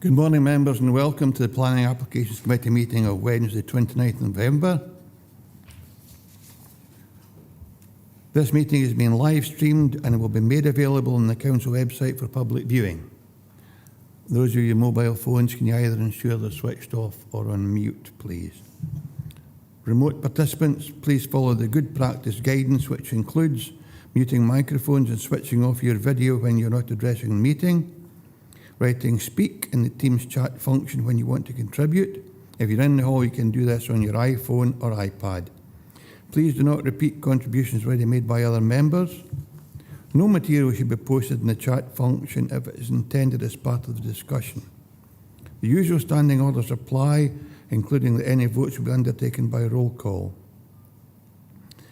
Good morning, members, and welcome to the Planning Applications Committee meeting of Wednesday, 29th November. This meeting is being live streamed and it will be made available on the Council website for public viewing. Those of you with mobile phones, can you either ensure they're switched off or on mute, please? Remote participants, please follow the good practice guidance, which includes muting microphones and switching off your video when you're not addressing the meeting. Writing speak in the Teams chat function when you want to contribute. If you're in the hall, you can do this on your iPhone or iPad. Please do not repeat contributions already made by other members. No material should be posted in the chat function if it is intended as part of the discussion. The usual standing orders apply, including that any votes will be undertaken by roll call.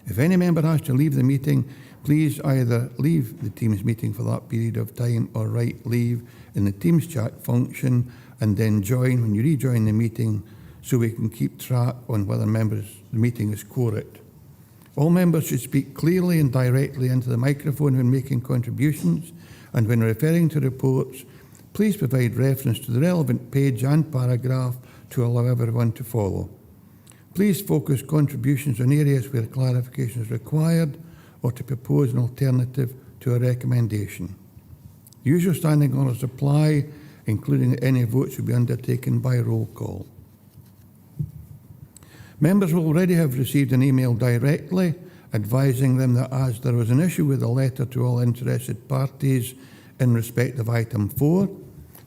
If any member has to leave the meeting, please either leave the Teams meeting for that period of time or write leave in the Teams chat function and then join when you rejoin the meeting so we can keep track on whether the meeting is quorate. All members should speak clearly and directly into the microphone when making contributions, and when referring to reports, please provide reference to the relevant page and paragraph to allow everyone to follow. Please focus contributions on areas where clarification is required or to propose an alternative to a recommendation. Usual standing orders apply, including that any votes will be undertaken by roll call. Members will already have received an email directly advising them that as there was an issue with a letter to all interested parties in respect of item 4,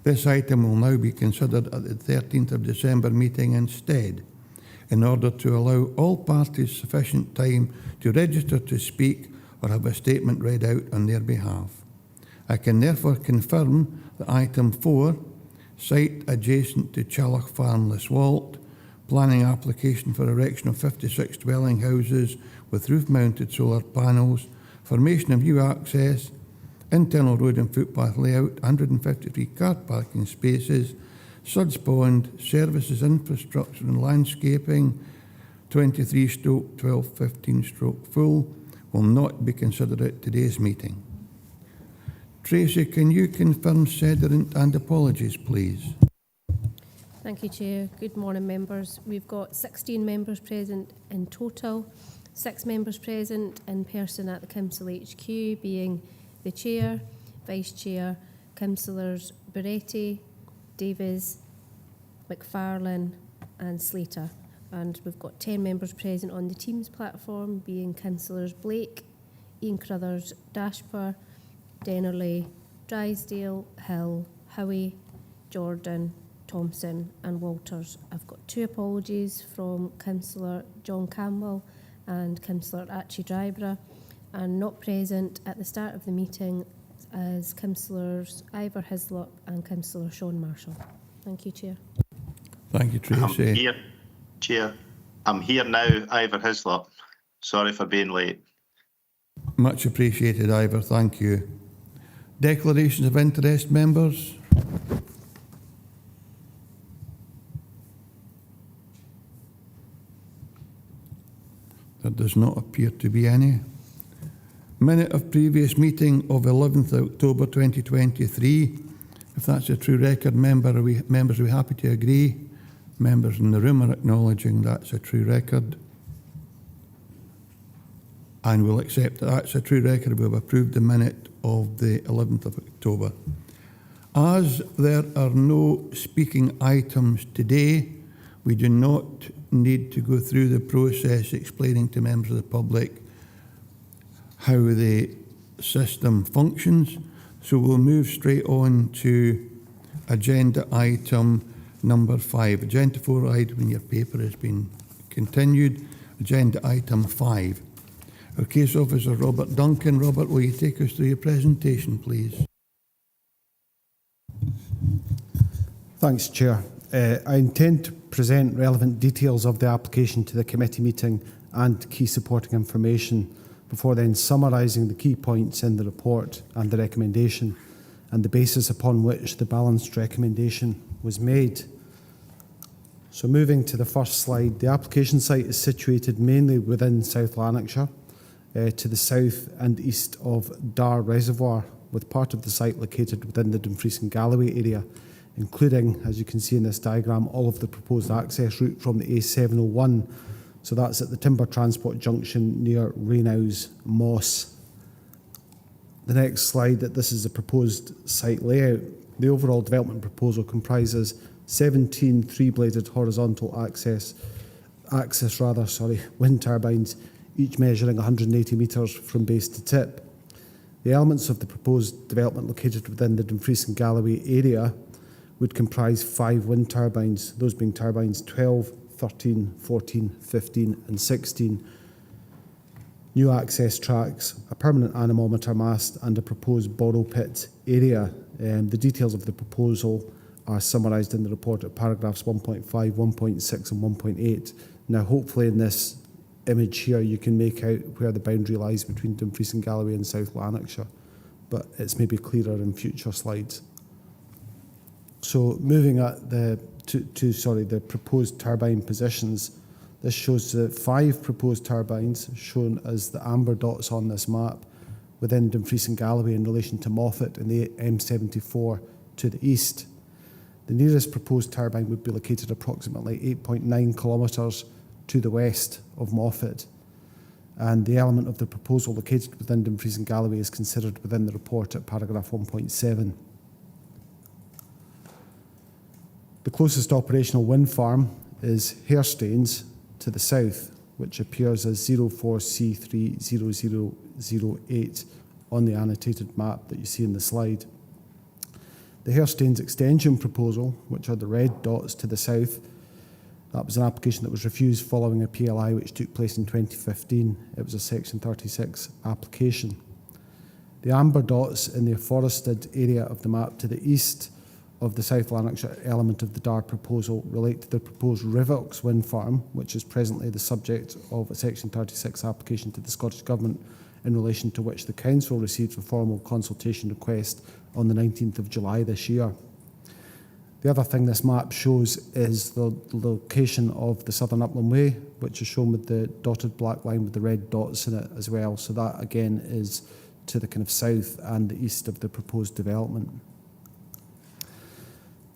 this item will now be considered at the 13th of December meeting instead, in order to allow all parties sufficient time to register to speak or have a statement read out on their behalf. I can therefore confirm that item 4, site adjacent to Challoch Farm, Liswalt, planning application for erection of 56 dwelling houses with roof-mounted solar panels, formation of new access, internal road and footpath layout, 153 car parking spaces, Suds Pond, services, infrastructure and landscaping, 23/1215/full, will not be considered at today's meeting. Tracy, can you confirm sediment and apologies, please? Thank you, Chair. Good morning, members. We've got 16 members present in total, 6 members present in person at the Council HQ, being the Chair, Vice Chair, Councillors Beretti, Davies, McFarlane and Slater. And we've got 10 members present on the Teams platform, being Councillors Blake, Ian Crothers, Dashper, Dennerley, Drysdale, Hill, Howie, Jordan, Thompson and Walters. I've got 2 apologies from Councillor John Campbell and Councillor Archie Dryborough, and not present at the start of the meeting as Councillors Ivor Hislop and Councillor Sean Marshall. Thank you, Chair. Thank you, Tracy. I'm here, Chair. I'm here now, Ivor Hislop. Sorry for being late. Much appreciated, Ivor. Thank you. Declarations of interest, members. There does not appear to be any. Minute of previous meeting of 11th October 2023. If that's a true record, members, are we happy to agree? Members in the room are acknowledging that's a true record. And we'll accept that that's a true record. We've approved the minute of the 11th of October. As there are no speaking items today, we do not need to go through the process explaining to members of the public how the system functions. So we'll move straight on to agenda item number 5. Agenda 4 item in your paper has been continued. Agenda item 5. Our Case Officer Robert Duncan. Robert, will you take us through your presentation, please? Thanks, Chair. I intend to present relevant details of the application to the committee meeting and key supporting information before then summarising the key points in the report and the recommendation and the basis upon which the balanced recommendation was made. So moving to the first slide, the application site is situated mainly within South Lanarkshire, to the south and east of Dar Reservoir, with part of the site located within the Dumfries and Galloway area including, as you can see in this diagram, all of the proposed access route from the A701. So that's at the Timber Transport Junction near Rainhouse Moss. The next slide, this is the proposed site layout. The overall development proposal comprises 17 three-bladed horizontal wind turbines, each measuring 180 metres from base to tip. The elements of the proposed development located within the Dumfries and Galloway area would comprise 5 wind turbines, those being turbines 12, 13, 14, 15 and 16, new access tracks, a permanent anemometer mast and a proposed borrow pit area. The details of the proposal are summarised in the report at paragraphs 1.5, 1.6 and 1.8. Now hopefully in this image here you can make out where the boundary lies between Dumfries and Galloway and South Lanarkshire, but it's maybe clearer in future slides. So moving at the proposed turbine positions, this shows the 5 proposed turbines shown as the amber dots on this map within Dumfries and Galloway in relation to Moffat and the M74 to the east. The nearest proposed turbine would be located approximately 8.9 kilometres to the west of Moffat, and the element of the proposal located within Dumfries and Galloway is considered within the report at paragraph 1.7. The closest operational wind farm is Hairstains to the south, which appears as 04C30008 on the annotated map that you see in the slide. The Hairstains extension proposal, which are the red dots to the south, that was an application that was refused following a PLI which took place in 2015. It was a Section 36 application. The amber dots in the afforested area of the map to the east of the South Lanarkshire element of the DAR proposal relate to the proposed Rivox wind farm, which is presently the subject of a Section 36 application to the Scottish Government, in relation to which the Council received a formal consultation request on the 19th of July this year. The other thing this map shows is the location of the Southern Upland Way, which is shown with the dotted black line with the red dots in it as well. So that again is to the kind of south and the east of the proposed development.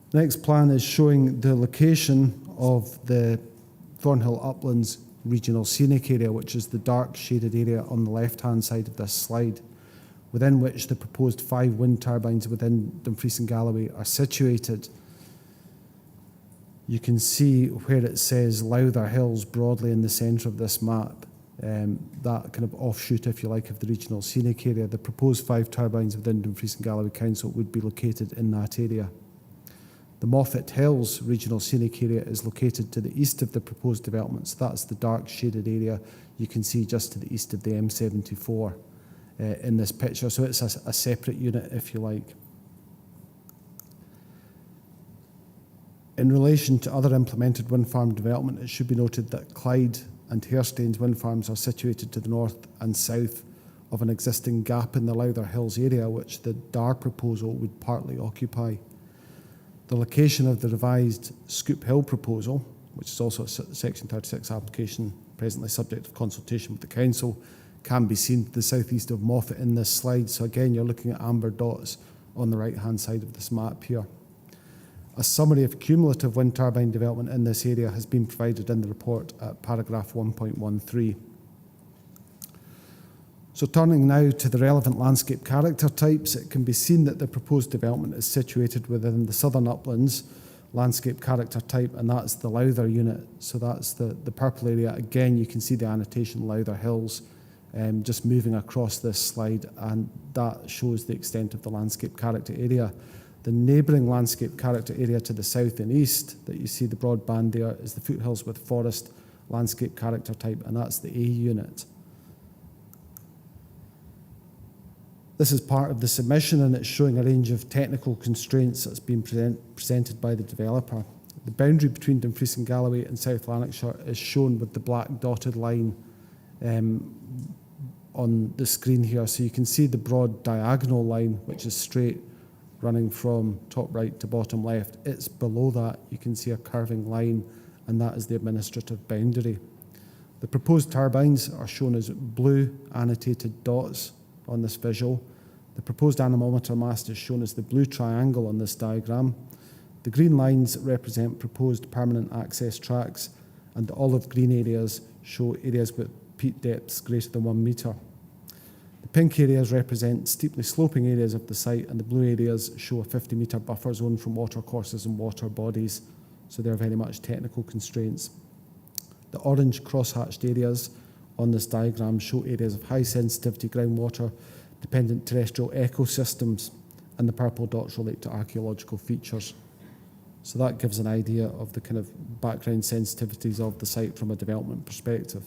The next plan is showing the location of the Thornhill Uplands Regional Scenic Area, which is the dark shaded area on the left-hand side of this slide, within which the proposed 5 wind turbines within Dumfries and Galloway are situated. You can see where it says Lowther Hills broadly in the centre of this map, that kind of offshoot, if you like, of the Regional Scenic Area. The proposed 5 turbines within Dumfries and Galloway Council would be located in that area. The Moffat Hills Regional Scenic Area is located to the east of the proposed developments. That's the dark shaded area you can see just to the east of the M74 in this picture. So it's a separate unit, if you like. In relation to other implemented wind farm development, it should be noted that Clyde and Hairstains wind farms are situated to the north and south of an existing gap in the Lowther Hills area, which the DAR proposal would partly occupy. The location of the revised Scoop Hill proposal, which is also a Section 36 application presently subject to consultation with the Council, can be seen to the southeast of Moffat in this slide. So again, you're looking at amber dots on the right-hand side of this map here. A summary of cumulative wind turbine development in this area has been provided in the report at paragraph 1.13. So turning now to the relevant landscape character types, it can be seen that the proposed development is situated within the Southern Uplands landscape character type, and that's the Lowther unit. So that's the purple area. Again, you can see the annotation Lowther Hills just moving across this slide, and that shows the extent of the landscape character area. The neighbouring landscape character area to the south and east that you see the broad band there is the Foothills with Forest landscape character type, and that's the A unit. This is part of the submission, and it's showing a range of technical constraints that's been presented by the developer. The boundary between Dumfries and Galloway and South Lanarkshire is shown with the black dotted line on the screen here. So you can see the broad diagonal line, which is straight, running from top right to bottom left. It's below that. You can see a curving line, and that is the administrative boundary. The proposed turbines are shown as blue annotated dots on this visual. The proposed anemometer mast is shown as the blue triangle on this diagram. The green lines represent proposed permanent access tracks, and the olive green areas show areas with peat depths greater than 1 metre. The pink areas represent steeply sloping areas of the site, and the blue areas show a 50-metre buffer zone from watercourses and water bodies, so they're very much technical constraints. The orange cross-hatched areas on this diagram show areas of high sensitivity groundwater dependent terrestrial ecosystems, and the purple dots relate to archaeological features. So that gives an idea of the kind of background sensitivities of the site from a development perspective.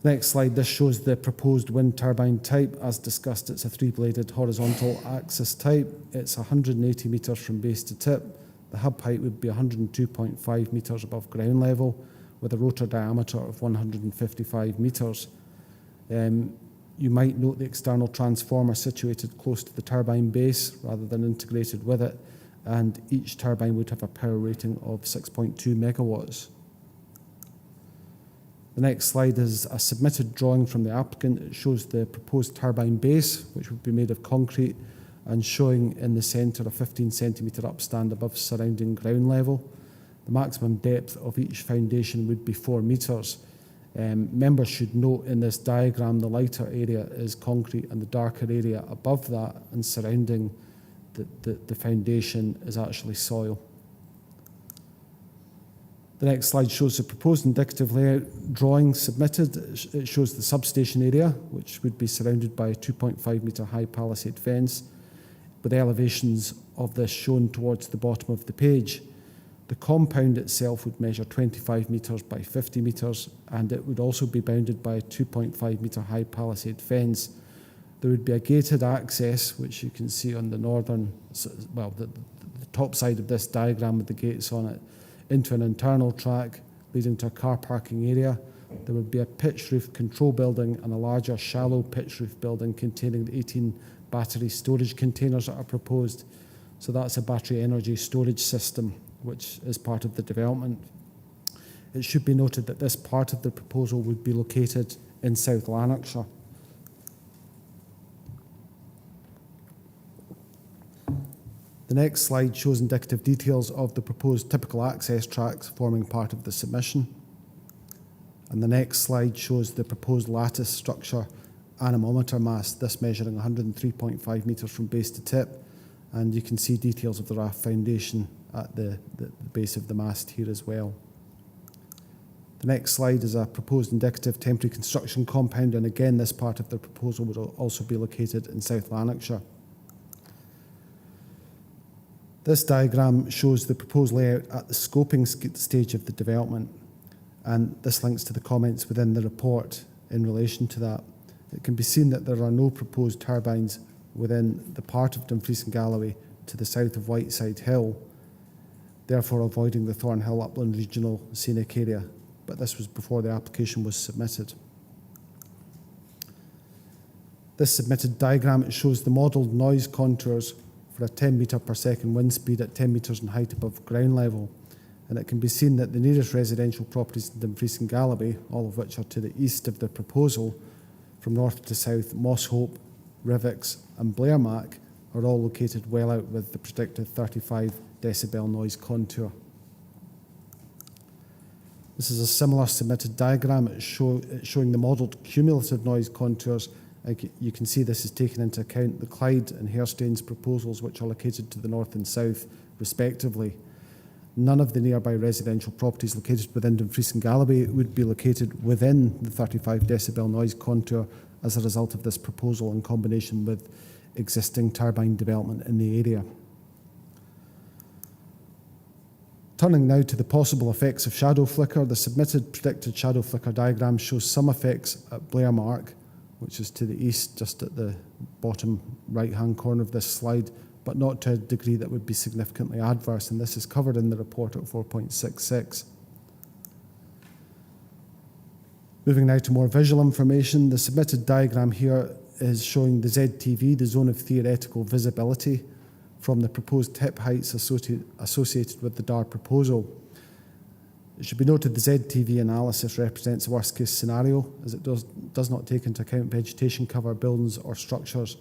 Next slide, this shows the proposed wind turbine type. As discussed, it's a 3-bladed horizontal axis type. It's 180 metres from base to tip. The hub height would be 102.5 metres above ground level, with a rotor diameter of 155 metres. You might note the external transformer situated close to the turbine base rather than integrated with it, and each turbine would have a power rating of 6.2 megawatts. The next slide is a submitted drawing from the applicant. It shows the proposed turbine base, which would be made of concrete, and showing in the centre a 15 centimetre upstand above surrounding ground level. The maximum depth of each foundation would be 4 metres. Members should note in this diagram the lighter area is concrete and the darker area above that and surrounding the foundation is actually soil. The next slide shows the proposed indicative layout drawing submitted. It shows the substation area, which would be surrounded by a 2.5 metre high palisade fence, with elevations of this shown towards the bottom of the page. The compound itself would measure 25 metres by 50 metres, and it would also be bounded by a 2.5 metre high palisade fence. There would be a gated access, which you can see on the northern, well, the top side of this diagram with the gates on it, into an internal track leading to a car parking area. There would be a pitch roof control building and a larger shallow pitch roof building containing the 18 battery storage containers that are proposed. So that's a battery energy storage system, which is part of the development. It should be noted that this part of the proposal would be located in South Lanarkshire. The next slide shows indicative details of the proposed typical access tracks forming part of the submission. And the next slide shows the proposed lattice structure anemometer mast, this measuring 103.5 metres from base to tip. And you can see details of the raft foundation at the base of the mast here as well. The next slide is a proposed indicative temporary construction compound, and again this part of the proposal would also be located in South Lanarkshire. This diagram shows the proposed layout at the scoping stage of the development, and this links to the comments within the report in relation to that. It can be seen that there are no proposed turbines within the part of Dumfries and Galloway to the south of Whiteside Hill, therefore avoiding the Thornhill Upland Regional Scenic Area, but this was before the application was submitted. This submitted diagram shows the modelled noise contours for a 10 metre per second wind speed at 10 metres in height above ground level, and it can be seen that the nearest residential properties in Dumfries and Galloway, all of which are to the east of the proposal, from north to south, Mosshope, Rivix and Blairmac, are all located well out with the predicted 35 decibel noise contour. This is a similar submitted diagram showing the modelled cumulative noise contours. You can see this is taken into account the Clyde and Hairstains proposals, which are located to the north and south, respectively. None of the nearby residential properties located within Dumfries and Galloway would be located within the 35 decibel noise contour as a result of this proposal in combination with existing turbine development in the area. Turning now to the possible effects of shadow flicker, the submitted predicted shadow flicker diagram shows some effects at Blairmark, which is to the east, just at the bottom right-hand corner of this slide, but not to a degree that would be significantly adverse, and this is covered in the report at 4.66. Moving now to more visual information, the submitted diagram here is showing the ZTV, the zone of theoretical visibility, from the proposed tip heights associated with the DAR proposal. It should be noted the ZTV analysis represents a worst-case scenario, as it does not take into account vegetation cover, buildings or structures,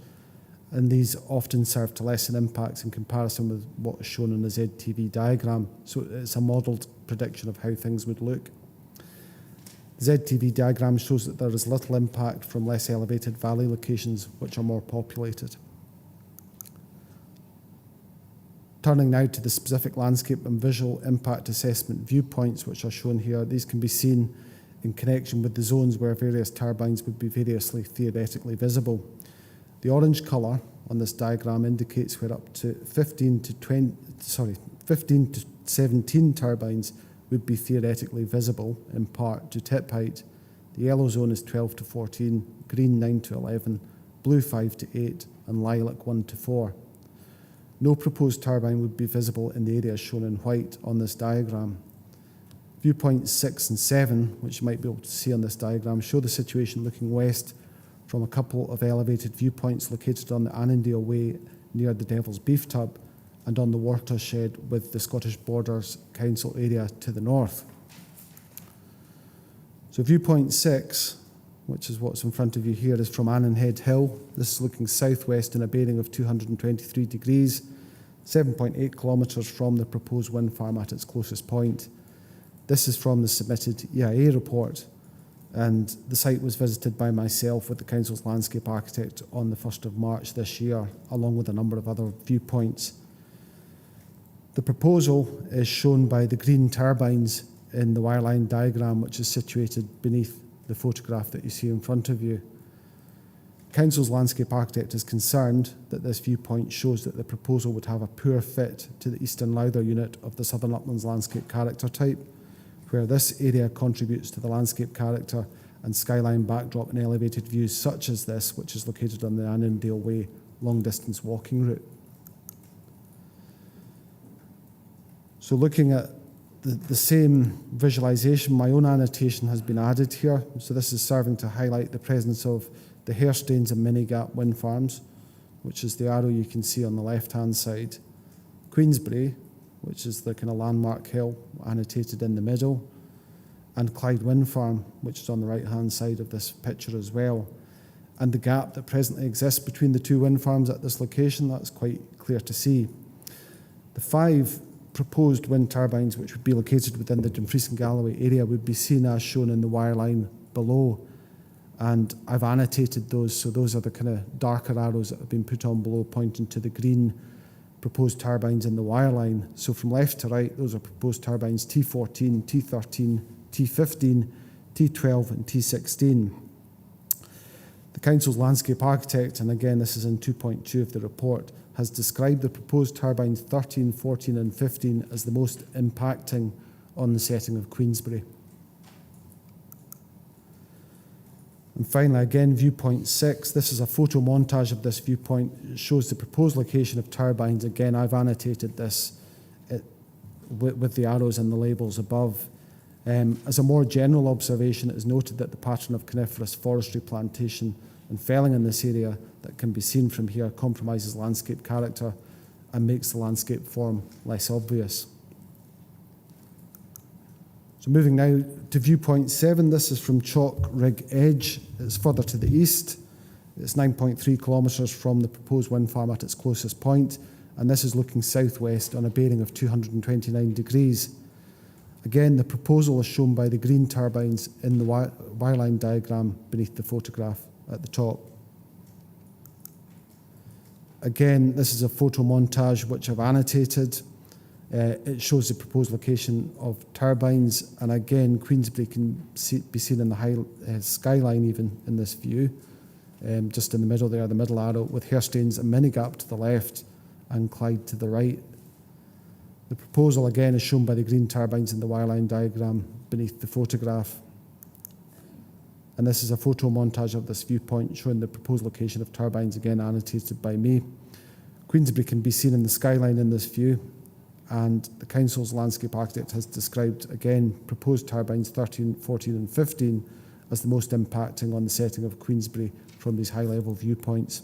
and these often serve to lessen impacts in comparison with what is shown in the ZTV diagram. So it's a modelled prediction of how things would look. The ZTV diagram shows that there is little impact from less elevated valley locations which are more populated. Turning now to the specific landscape and visual impact assessment viewpoints which are shown here, these can be seen in connection with the zones where various turbines would be variously theoretically visible. The orange colour on this diagram indicates where up to 15 to 17 turbines would be theoretically visible, in part to tip height. The yellow zone is 12 to 14, green 9 to 11, blue 5 to 8, and lilac 1 to 4. No proposed turbine would be visible in the areas shown in white on this diagram. Viewpoints 6 and 7, which you might be able to see on this diagram, show the situation looking west from a couple of elevated viewpoints located on the Annandale Way near the Devil's Beef Tub and on the watershed with the Scottish Borders Council area to the north. So viewpoint 6, which is what's in front of you here, is from Annanhead Hill. This is looking southwest in a bearing of 223 degrees, 7.8 kilometres from the proposed wind farm at its closest point. This is from the submitted EIA report, and the site was visited by myself with the Council's landscape architect on the 1st of March this year, along with a number of other viewpoints. The proposal is shown by the green turbines in the wireline diagram, which is situated beneath the photograph that you see in front of you. Council's landscape architect is concerned that this viewpoint shows that the proposal would have a poor fit to the eastern Lowther unit of the Southern Uplands landscape character type, where this area contributes to the landscape character and skyline backdrop and elevated views such as this, which is located on the Annandale Way long-distance walking route. So looking at the same visualisation, my own annotation has been added here. So this is serving to highlight the presence of the Hairstains and Minigap wind farms, which is the arrow you can see on the left-hand side. Queensbury, which is the kind of landmark hill annotated in the middle, and Clyde Wind Farm, which is on the right-hand side of this picture as well. And the gap that presently exists between the two wind farms at this location, that's quite clear to see. The 5 proposed wind turbines which would be located within the Dumfries and Galloway area would be seen as shown in the wireline below, and I've annotated those, so those are the kind of darker arrows that have been put on below pointing to the green proposed turbines in the wireline. So from left to right, those are proposed turbines T14, T13, T15, T12 and T16. The Council's landscape architect, and again this is in 2.2 of the report, has described the proposed turbines 13, 14 and 15 as the most impacting on the setting of Queensbury. And finally, again, viewpoint 6. This is a photo montage of this viewpoint. It shows the proposed location of turbines. Again, I've annotated this with the arrows and the labels above. As a more general observation, it is noted that the pattern of coniferous forestry plantation and felling in this area that can be seen from here compromises landscape character and makes the landscape form less obvious. So moving now to viewpoint 7, this is from Chalk Rig Edge. It's further to the east. It's 9.3 kilometres from the proposed wind farm at its closest point, and this is looking southwest on a bearing of 229 degrees. Again, the proposal is shown by the green turbines in the wireline diagram beneath the photograph at the top. Again, this is a photo montage which I've annotated. It shows the proposed location of turbines, and again, Queensbury can be seen in the high skyline even in this view, just in the middle there, the middle arrow, with Hairstains and Minigap to the left and Clyde to the right. The proposal again is shown by the green turbines in the wireline diagram beneath the photograph. And this is a photo montage of this viewpoint showing the proposed location of turbines, again annotated by me. Queensbury can be seen in the skyline in this view, and the Council's landscape architect has described, again, proposed turbines 13, 14 and 15 as the most impacting on the setting of Queensbury from these high-level viewpoints.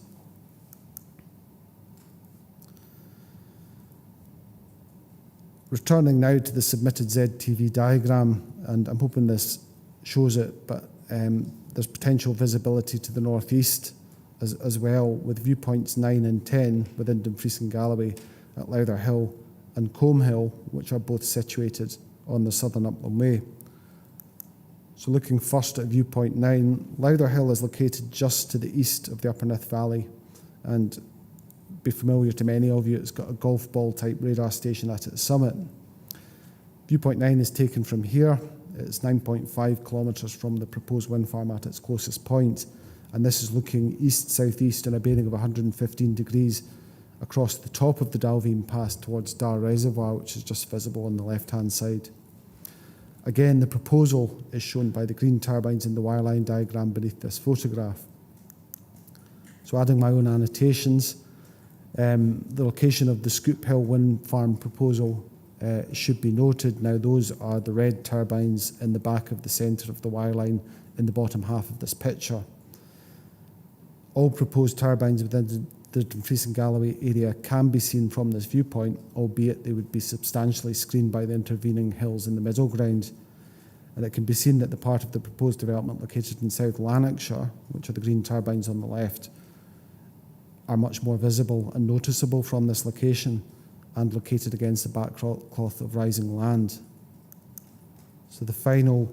Returning now to the submitted ZTV diagram, and I'm hoping this shows it, but there's potential visibility to the northeast as well, with viewpoints 9 and 10 within Dumfries and Galloway at Lowther Hill and Combe Hill, which are both situated on the southern Upland Way. So looking first at viewpoint 9, Lowther Hill is located just to the east of the Upper Nith Valley, and be familiar to many of you, it's got a golf ball type radar station at its summit. Viewpoint 9 is taken from here. It's 9.5 kilometres from the proposed wind farm at its closest point, and this is looking east-southeast on a bearing of 115 degrees across the top of the Dalveen Pass towards Dar Reservoir, which is just visible on the left-hand side. Again, the proposal is shown by the green turbines in the wireline diagram beneath this photograph. So adding my own annotations, the location of the Scoop Hill wind farm proposal should be noted. Now those are the red turbines in the back of the centre of the wireline in the bottom half of this picture. All proposed turbines within the Dumfries and Galloway area can be seen from this viewpoint, albeit they would be substantially screened by the intervening hills in the middle ground. And it can be seen that the part of the proposed development located in South Lanarkshire, which are the green turbines on the left, are much more visible and noticeable from this location and located against the backcloth of rising land. So the final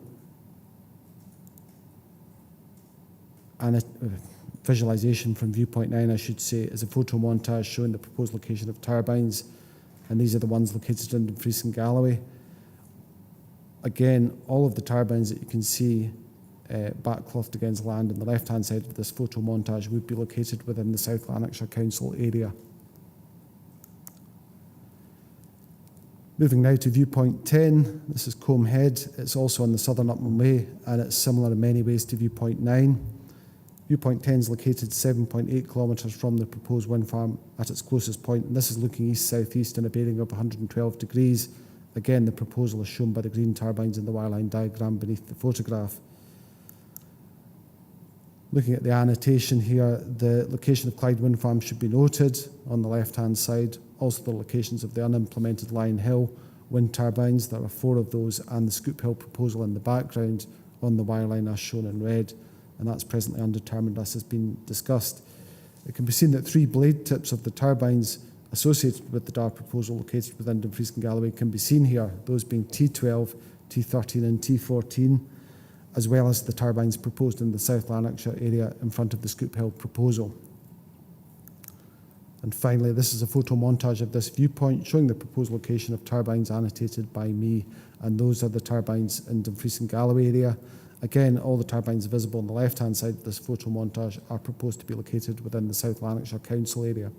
visualisation from viewpoint 9, I should say, is a photo montage showing the proposed location of turbines, and these are the ones located in Dumfries and Galloway. Again, all of the turbines that you can see backclothed against land on the left-hand side of this photo montage would be located within the South Lanarkshire Council area. Moving now to viewpoint 10, this is Combe Head. It's also on the southern Upland Way, and it's similar in many ways to viewpoint 9. Viewpoint 10 is located 7.8 kilometres from the proposed wind farm at its closest point, and this is looking east-southeast in a bearing of 112 degrees. Again, the proposal is shown by the green turbines in the wireline diagram beneath the photograph. Looking at the annotation here, the location of Clyde Wind Farm should be noted on the left-hand side. Also the locations of the unimplemented Lion Hill wind turbines, there are 4 of those, and the Scoop Hill proposal in the background on the wireline as shown in red, and that's presently undetermined as has been discussed. It can be seen that 3 blade tips of the turbines associated with the DAR proposal located within Dumfries and Galloway can be seen here, those being T12, T13 and T14, as well as the turbines proposed in the South Lanarkshire area in front of the Scoop Hill proposal. And finally, this is a photo montage of this viewpoint showing the proposed location of turbines annotated by me, and those are the turbines in Dumfries and Galloway area. Again, all the turbines visible on the left-hand side of this photo montage are proposed to be located within the South Lanarkshire Council area.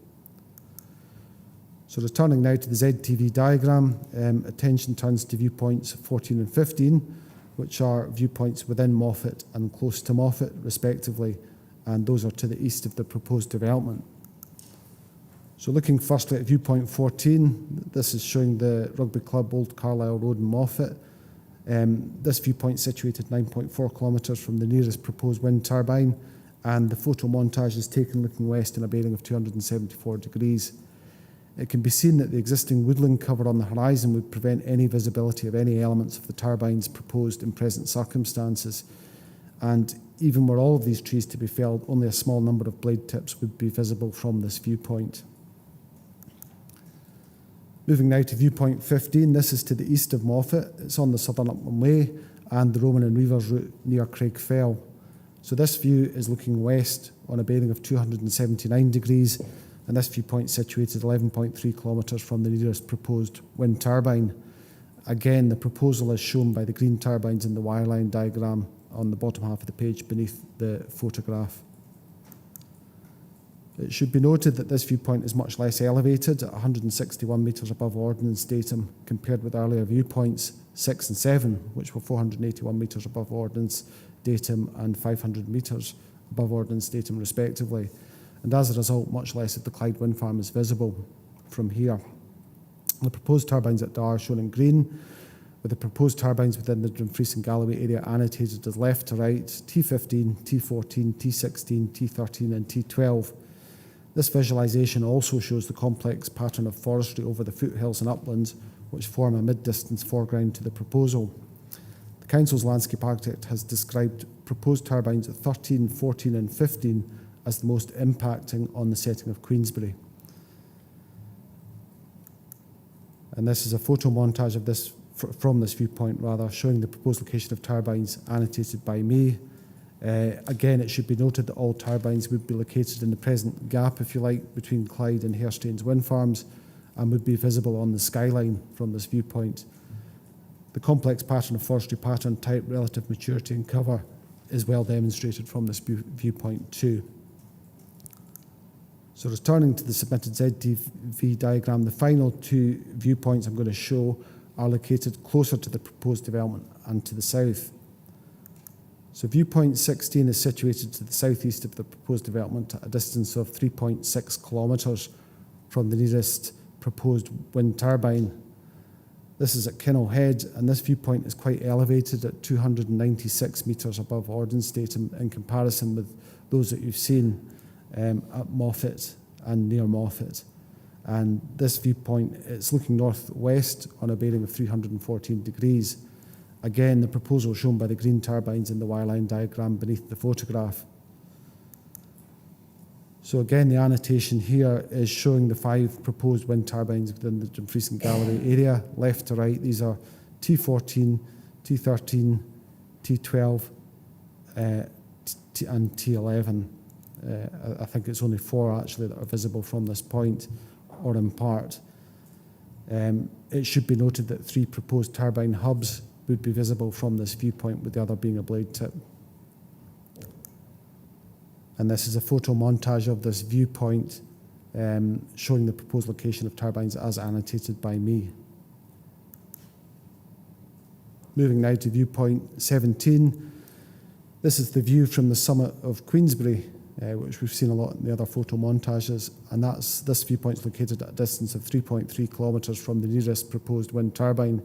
So returning now to the ZTV diagram, attention turns to viewpoints 14 and 15, which are viewpoints within Moffat and close to Moffat, respectively, and those are to the east of the proposed development. So looking firstly at viewpoint 14, this is showing the Rugby Club Old Carlisle Road in Moffat. This viewpoint is situated 9.4 kilometres from the nearest proposed wind turbine, and the photo montage is taken looking west in a bearing of 274 degrees. It can be seen that the existing woodland cover on the horizon would prevent any visibility of any elements of the turbines proposed in present circumstances, and even were all of these trees to be felled, only a small number of blade tips would be visible from this viewpoint. Moving now to viewpoint 15, this is to the east of Moffat. It's on the southern Upland Way and the Roman and Reivers route near Craigfell. So this view is looking west on a bearing of 279 degrees, and this viewpoint is situated 11.3 kilometres from the nearest proposed wind turbine. Again, the proposal is shown by the green turbines in the wireline diagram on the bottom half of the page beneath the photograph. It should be noted that this viewpoint is much less elevated at 161 metres above ordnance datum compared with earlier viewpoints 6 and 7, which were 481 metres above ordnance datum and 500 metres above ordnance datum respectively. And as a result, much less of the Clyde wind farm is visible from here. The proposed turbines at Dar are shown in green, with the proposed turbines within the Dumfries and Galloway area annotated as left to right, T15, T14, T16, T13 and T12. This visualisation also shows the complex pattern of forestry over the foothills and uplands, which form a mid-distance foreground to the proposal. The Council's landscape architect has described proposed turbines at 13, 14 and 15 as the most impacting on the setting of Queensbury. And this is a photo montage of this from this viewpoint, showing the proposed location of turbines annotated by me. Again, it should be noted that all turbines would be located in the present gap, if you like, between Clyde and Hairstains wind farms, and would be visible on the skyline from this viewpoint. The complex pattern of forestry pattern type, relative maturity and cover is well demonstrated from this viewpoint too. So returning to the submitted ZTV diagram, the final two viewpoints I'm going to show are located closer to the proposed development and to the south. So viewpoint 16 is situated to the southeast of the proposed development at a distance of 3.6 kilometres from the nearest proposed wind turbine. This is at Kinnell Head, and this viewpoint is quite elevated at 296 metres above Ordnance State in comparison with those that you've seen at Moffat and near Moffat. And this viewpoint, it's looking northwest on a bearing of 314 degrees. Again, the proposal shown by the green turbines in the wireline diagram beneath the photograph. So again, the annotation here is showing the 5 proposed wind turbines within the Dumfries and Galloway area, left to right. These are T14, T13, T12 and T11. I think it's only 4 actually that are visible from this point or in part. It should be noted that 3 proposed turbine hubs would be visible from this viewpoint, with the other being a blade tip. And this is a photo montage of this viewpoint showing the proposed location of turbines as annotated by me. Moving now to viewpoint 17. This is the view from the summit of Queensbury, which we've seen a lot in the other photo montages, and this viewpoint is located at a distance of 3.3 kilometres from the nearest proposed wind turbine,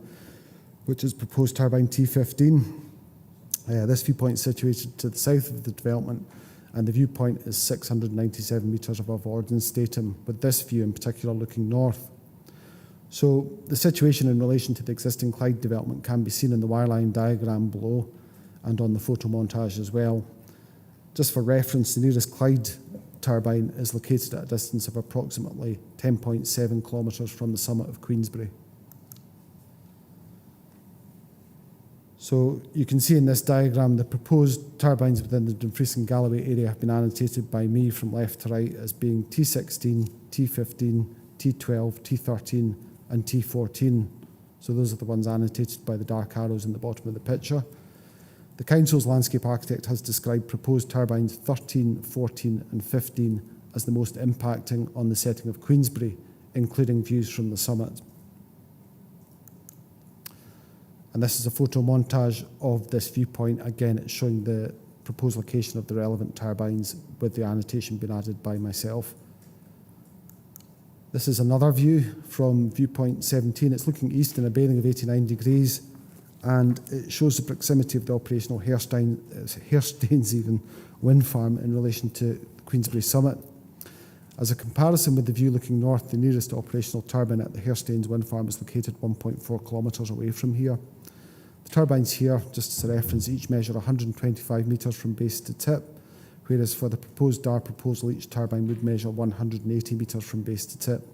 which is proposed turbine T15. This viewpoint is situated to the south of the development, and the viewpoint is 697 metres above Ordnance Datum, with this view in particular looking north. So the situation in relation to the existing Clyde development can be seen in the wireline diagram below and on the photo montage as well. Just for reference, the nearest Clyde turbine is located at a distance of approximately 10.7 kilometres from the summit of Queensbury. So you can see in this diagram the proposed turbines within the Dumfries and Galloway area have been annotated by me from left to right as being T16, T15, T12, T13 and T14. So those are the ones annotated by the dark arrows in the bottom of the picture. The Council's landscape architect has described proposed turbines 13, 14 and 15 as the most impacting on the setting of Queensbury, including views from the summit. And this is a photo montage of this viewpoint. Again, it's showing the proposed location of the relevant turbines with the annotation being added by myself. This is another view from viewpoint 17. It's looking east in a bearing of 89 degrees, and it shows the proximity of the operational Hairstains wind farm in relation to Queensbury summit. As a comparison with the view looking north, the nearest operational turbine at the Hairstains wind farm is located 1.4 kilometres away from here. The turbines here, just as a reference, each measure 125 metres from base to tip, whereas for the proposed DAR proposal, each turbine would measure 180 metres from base to tip.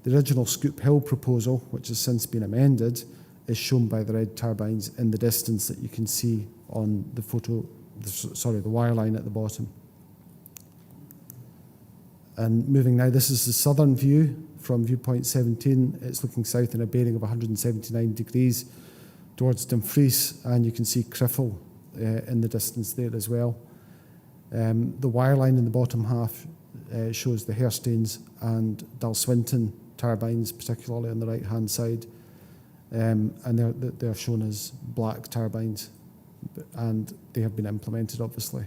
The original Scoop Hill proposal, which has since been amended, is shown by the red turbines in the distance that you can see on the the wireline at the bottom. And moving now, this is the southern view from viewpoint 17. It's looking south in a bearing of 179 degrees towards Dumfries, and you can see Criffel in the distance there as well. The wireline in the bottom half shows the Hairstains and Dalswinton turbines, particularly on the right-hand side, and they're shown as black turbines, and they have been implemented, obviously.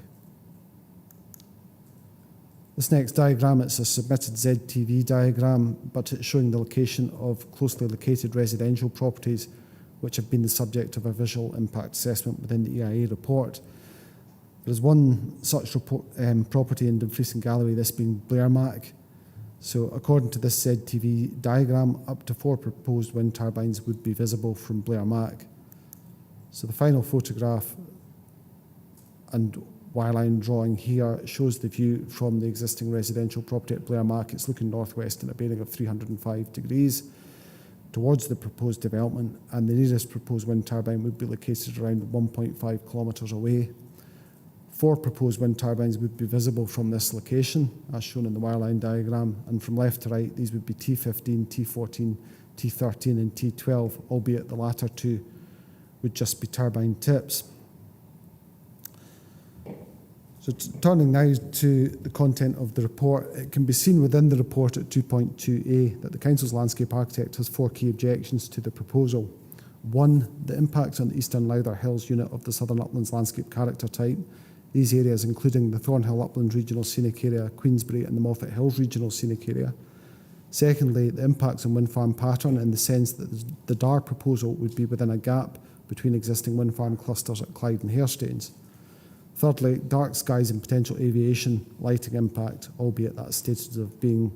This next diagram, it's a submitted ZTV diagram, but it's showing the location of closely located residential properties which have been the subject of a visual impact assessment within the EIA report. There is one such property in Dumfries and Galloway, this being Blairmac. So according to this ZTV diagram, up to 4 proposed wind turbines would be visible from Blairmac. So the final photograph and wireline drawing here shows the view from the existing residential property at Blair Markets, looking northwest in a bearing of 305 degrees towards the proposed development, and the nearest proposed wind turbine would be located around 1.5 kilometres away. 4 proposed wind turbines would be visible from this location, as shown in the wireline diagram, and from left to right, these would be T15, T14, T13 and T12, albeit the latter two would just be turbine tips. So turning now to the content of the report, it can be seen within the report at 2.2a that the Council's landscape architect has 4 key objections to the proposal. 1, the impact on the Eastern Lowther Hills unit of the Southern Uplands landscape character type. These areas including the Thornhill Uplands Regional Scenic Area, Queensbury and the Moffat Hills Regional Scenic Area. Secondly, the impacts on wind farm pattern in the sense that the DAR proposal would be within a gap between existing wind farm clusters at Clyde and Hairstains. Thirdly, dark skies and potential aviation lighting impact, albeit that's stated as being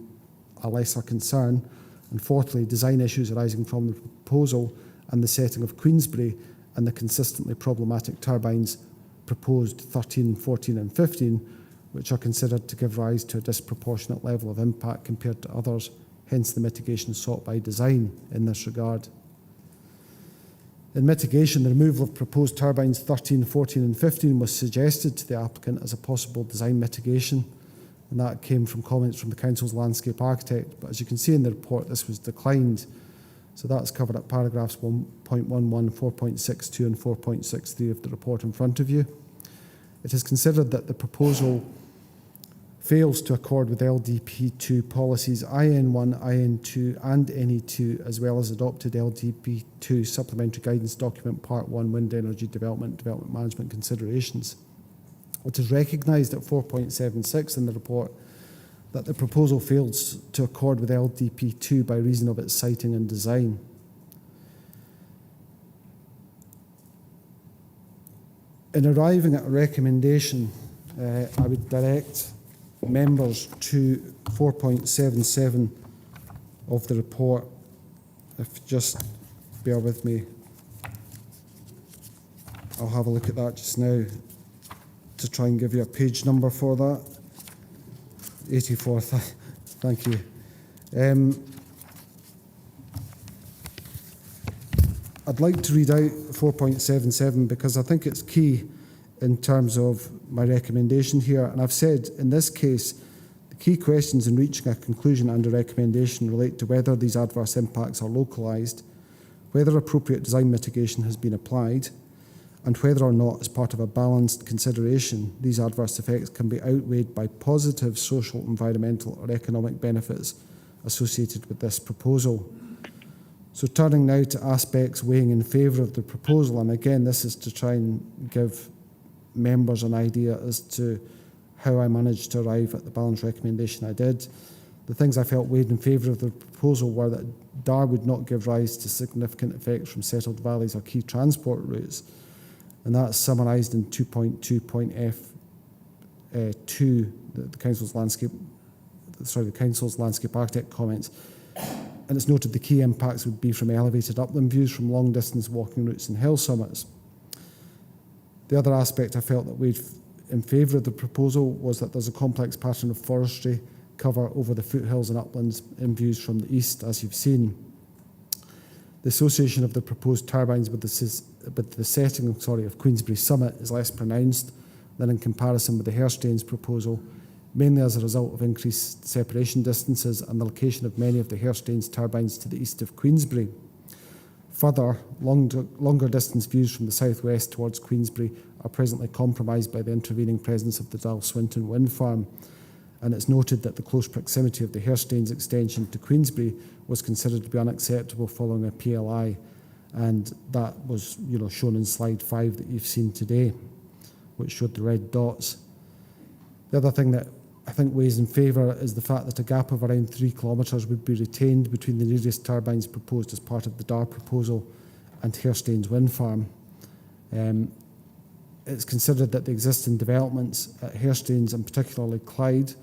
a lesser concern. And fourthly, design issues arising from the proposal and the setting of Queensbury and the consistently problematic turbines proposed 13, 14 and 15, which are considered to give rise to a disproportionate level of impact compared to others, hence the mitigation sought by design in this regard. In mitigation, the removal of proposed turbines 13, 14 and 15 was suggested to the applicant as a possible design mitigation, and that came from comments from the Council's landscape architect. But as you can see in the report, this was declined. So that's covered at paragraphs 1.11, 4.62 and 4.63 of the report in front of you. It is considered that the proposal fails to accord with LDP2 policies IN1, IN2 and NE2, as well as adopted LDP2 Supplementary Guidance Document Part 1 Wind Energy Development Management Considerations. It is recognised at 4.76 in the report that the proposal fails to accord with LDP2 by reason of its siting and design. In arriving at a recommendation, I would direct members to 4.77 of the report. If you just bear with me, I'll have a look at that just now to try and give you a page number for that. 84, thank you. I'd like to read out 4.77 because I think it's key in terms of my recommendation here. And I've said in this case, the key questions in reaching a conclusion and a recommendation relate to whether these adverse impacts are localised, whether appropriate design mitigation has been applied, and whether or not, as part of a balanced consideration, these adverse effects can be outweighed by positive social, environmental or economic benefits associated with this proposal. So turning now to aspects weighing in favour of the proposal, and again this is to try and give members an idea as to how I managed to arrive at the balanced recommendation I did. The things I felt weighed in favour of the proposal were that DAR would not give rise to significant effects from settled valleys or key transport routes, and that's summarised in 2.2.f2, the Council's landscape architect comments. And it's noted the key impacts would be from elevated upland views from long distance walking routes and hill summits. The other aspect I felt that weighed in favour of the proposal was that there's a complex pattern of forestry cover over the foothills and uplands in views from the east, as you've seen. The association of the proposed turbines with the setting of Queensbury Summit is less pronounced than in comparison with the Hairstains proposal, mainly as a result of increased separation distances and the location of many of the Hairstains turbines to the east of Queensbury. Further, longer distance views from the southwest towards Queensbury are presently compromised by the intervening presence of the Dalswinton wind farm, and it's noted that the close proximity of the Hairstains extension to Queensbury was considered to be unacceptable following a PLI, and that was shown in slide 5 that you've seen today, which showed the red dots. The other thing that I think weighs in favour is the fact that a gap of around 3 kilometres would be retained between the nearest turbines proposed as part of the DAR proposal and Hairstains wind farm. It's considered that the existing developments at Hairstains and particularly Clyde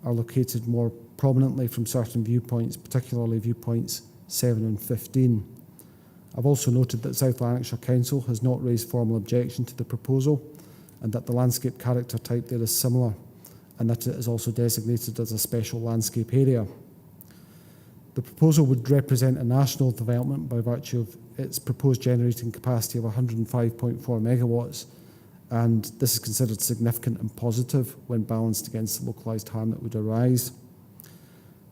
are located more prominently from certain viewpoints, particularly viewpoints 7 and 15. I've also noted that South Lanarkshire Council has not raised formal objection to the proposal, and that the landscape character type there is similar, and that it is also designated as a special landscape area. The proposal would represent a national development by virtue of its proposed generating capacity of 105.4 megawatts, and this is considered significant and positive when balanced against the localised harm that would arise.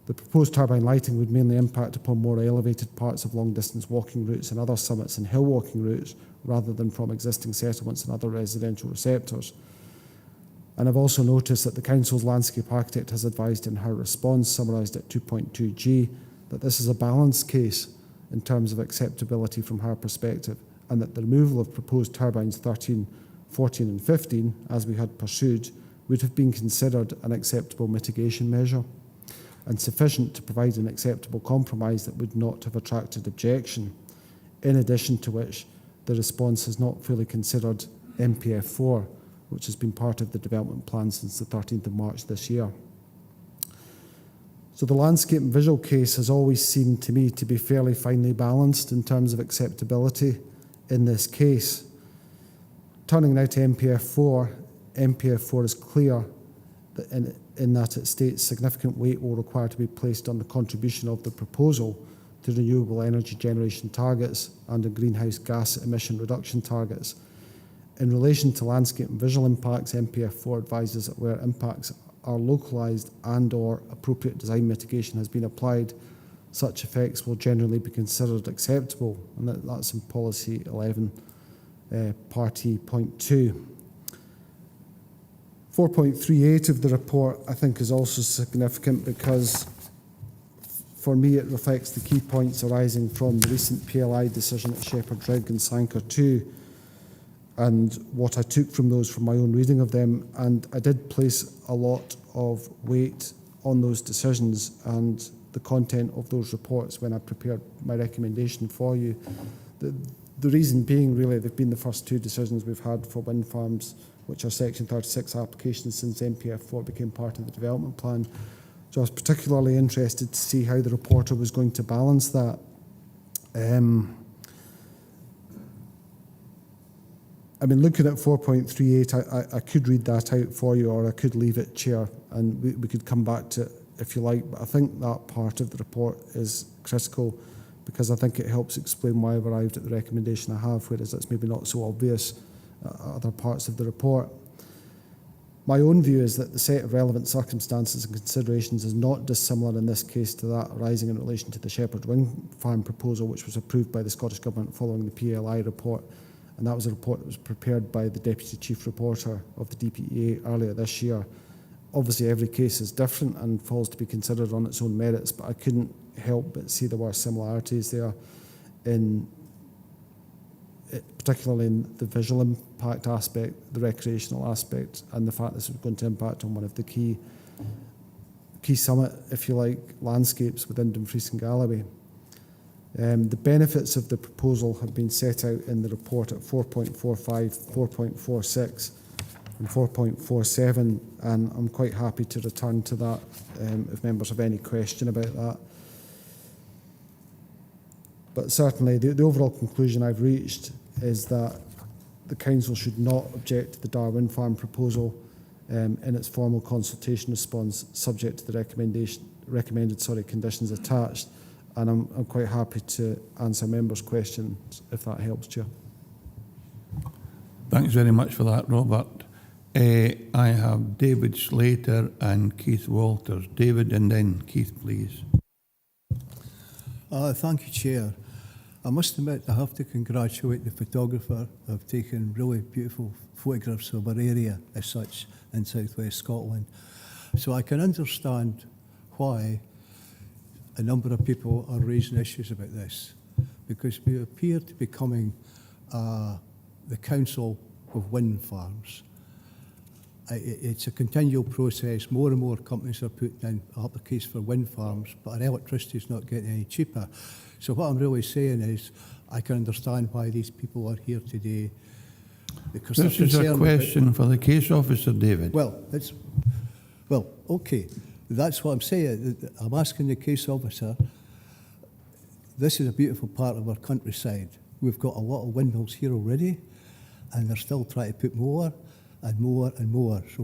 The proposed turbine lighting would mainly impact upon more elevated parts of long-distance walking routes and other summits and hill walking routes, rather than from existing settlements and other residential receptors. And I've also noticed that the Council's landscape architect has advised in her response, summarised at 2.2g, that this is a balanced case in terms of acceptability from her perspective, and that the removal of proposed turbines 13, 14 and 15, as we had pursued, would have been considered an acceptable mitigation measure and sufficient to provide an acceptable compromise that would not have attracted objection, in addition to which the response has not fully considered MPF4, which has been part of the development plan since the 13th of March this year. So the landscape and visual case has always seemed to me to be fairly finely balanced in terms of acceptability in this case. Turning now to MPF4, MPF4 is clear that in that it states significant weight will require to be placed on the contribution of the proposal to renewable energy generation targets and the greenhouse gas emission reduction targets. In relation to landscape and visual impacts, MPF4 advises that where impacts are localised and or appropriate design mitigation has been applied, such effects will generally be considered acceptable, and that's in policy 11, party point 2. 4.38 of the report I think is also significant because for me it reflects the key points arising from the recent PLI decision at Shepherd Rig and Sanker 2 and what I took from those from my own reading of them, and I did place a lot of weight on those decisions and the content of those reports when I prepared my recommendation for you. The reason being really they've been the first two decisions we've had for wind farms which are Section 36 applications since MPF4 became part of the development plan. So I was particularly interested to see how the reporter was going to balance that. I mean, looking at 4.38, I could read that out for you, or I could leave it, Chair, and we could come back to it if you like. But I think that part of the report is critical because I think it helps explain why I've arrived at the recommendation I have, whereas it's maybe not so obvious other parts of the report. My own view is that the set of relevant circumstances and considerations is not dissimilar in this case to that arising in relation to the Shepherd Wind Farm proposal, which was approved by the Scottish Government following the PLI report, and that was a report that was prepared by the Deputy Chief Reporter of the DPEA earlier this year. Obviously every case is different and falls to be considered on its own merits, but I couldn't help but see there were similarities there in particularly in the visual impact aspect, the recreational aspect, and the fact this was going to impact on one of the key summit, if you like, landscapes within Dumfries and Galloway. The benefits of the proposal have been set out in the report at 4.45, 4.46 and 4.47, and I'm quite happy to return to that if members have any question about that. But certainly the overall conclusion I've reached is that the Council should not object to the Darwin Farm proposal in its formal consultation response, subject to the recommended conditions attached. And I'm quite happy to answer members' questions if that helps, Chair. Thanks very much for that, Robert. I have David Slater and Keith Walters. David and then Keith, please. Thank you, Chair. I must admit I have to congratulate the photographer of taking really beautiful photographs of our area as such in South West Scotland. So I can understand why a number of people are raising issues about this, because we appear to be becoming the council of wind farms. It's a continual process. More and more companies are putting in applications for wind farms, but our electricity is not getting any cheaper. So what I'm really saying is I can understand why these people are here today. Because this is a question for the case officer, David. Well, okay. That's what I'm saying. I'm asking the case officer, this is a beautiful part of our countryside. We've got a lot of windmills here already, and they're still trying to put more. and more and more. So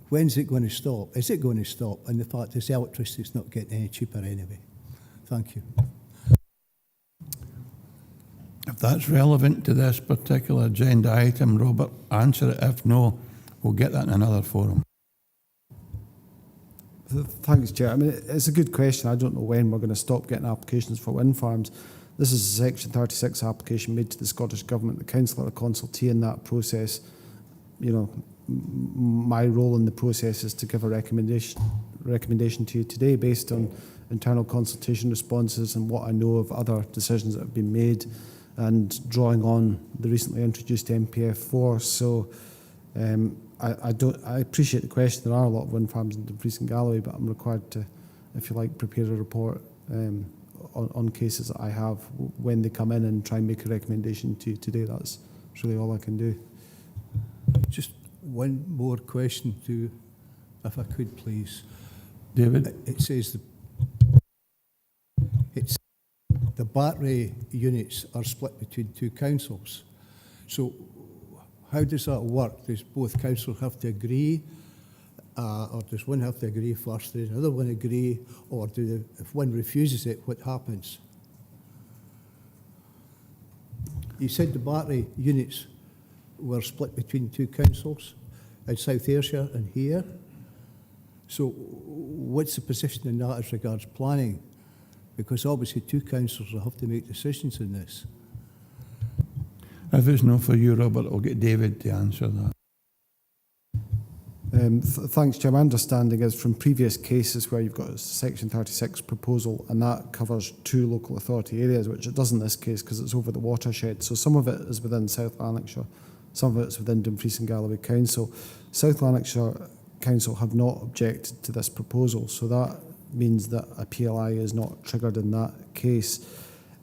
when's it going to stop? Is it going to stop? And the fact is, electricity's not getting any cheaper anyway. Thank you. If that's relevant to this particular agenda item, Robert, answer it. If no, we'll get that in another forum. Thanks, Chair. I mean, it's a good question. I don't know when we're going to stop getting applications for wind farms. This is a Section 36 application made to the Scottish Government. The Council are a consultee in that process. You know, my role in the process is to give a recommendation to you today based on internal consultation responses and what I know of other decisions that have been made, and drawing on the recently introduced MPF4. So I appreciate the question. There are a lot of wind farms in Dumfries and Galloway, but I'm required to, if you like, prepare a report on cases that I have when they come in and try and make a recommendation to you today. That's really all I can do. Just one more question to, if I could please. David? It says the battery units are split between two councils. So how does that work? Does both councils have to agree? Or does one have to agree first, does another one agree? Or if one refuses it, what happens? You said the battery units were split between two councils in South Ayrshire and here. So what's the position in that as regards planning? Because obviously two councils will have to make decisions in this. If it's not for you, Robert, I'll get David to answer that. Thanks, Chair. My understanding is from previous cases where you've got a Section 36 proposal and that covers two local authority areas, which it does in this case because it's over the watershed. So some of it is within South Lanarkshire, some of it's within Dumfries and Galloway Council. South Lanarkshire Council have not objected to this proposal, so that means that a PLI is not triggered in that case.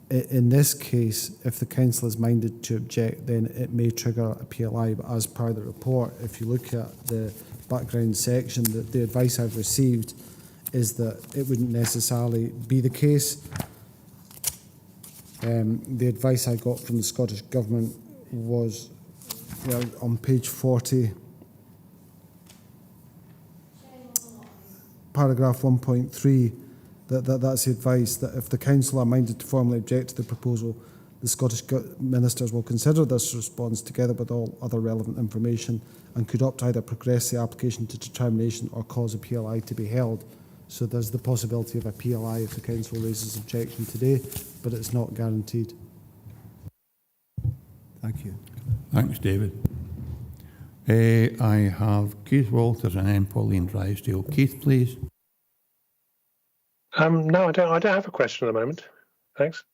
In this case, if the council is minded to object, then it may trigger a PLI. But as per the report, if you look at the background section, the advice I've received is that it wouldn't necessarily be the case. The advice I got from the Scottish Government was on page 40, paragraph 1.3, that's the advice, that if the council are minded to formally object to the proposal, the Scottish ministers will consider this response together with all other relevant information and could opt to either progress the application to determination or cause a PLI to be held. So there's the possibility of a PLI if the council raises objection today, but it's not guaranteed. Thank you. Thanks, David. I have Keith Walters and then Pauline Drysdale. Keith, please. No, I don't have a question at the moment. Thanks.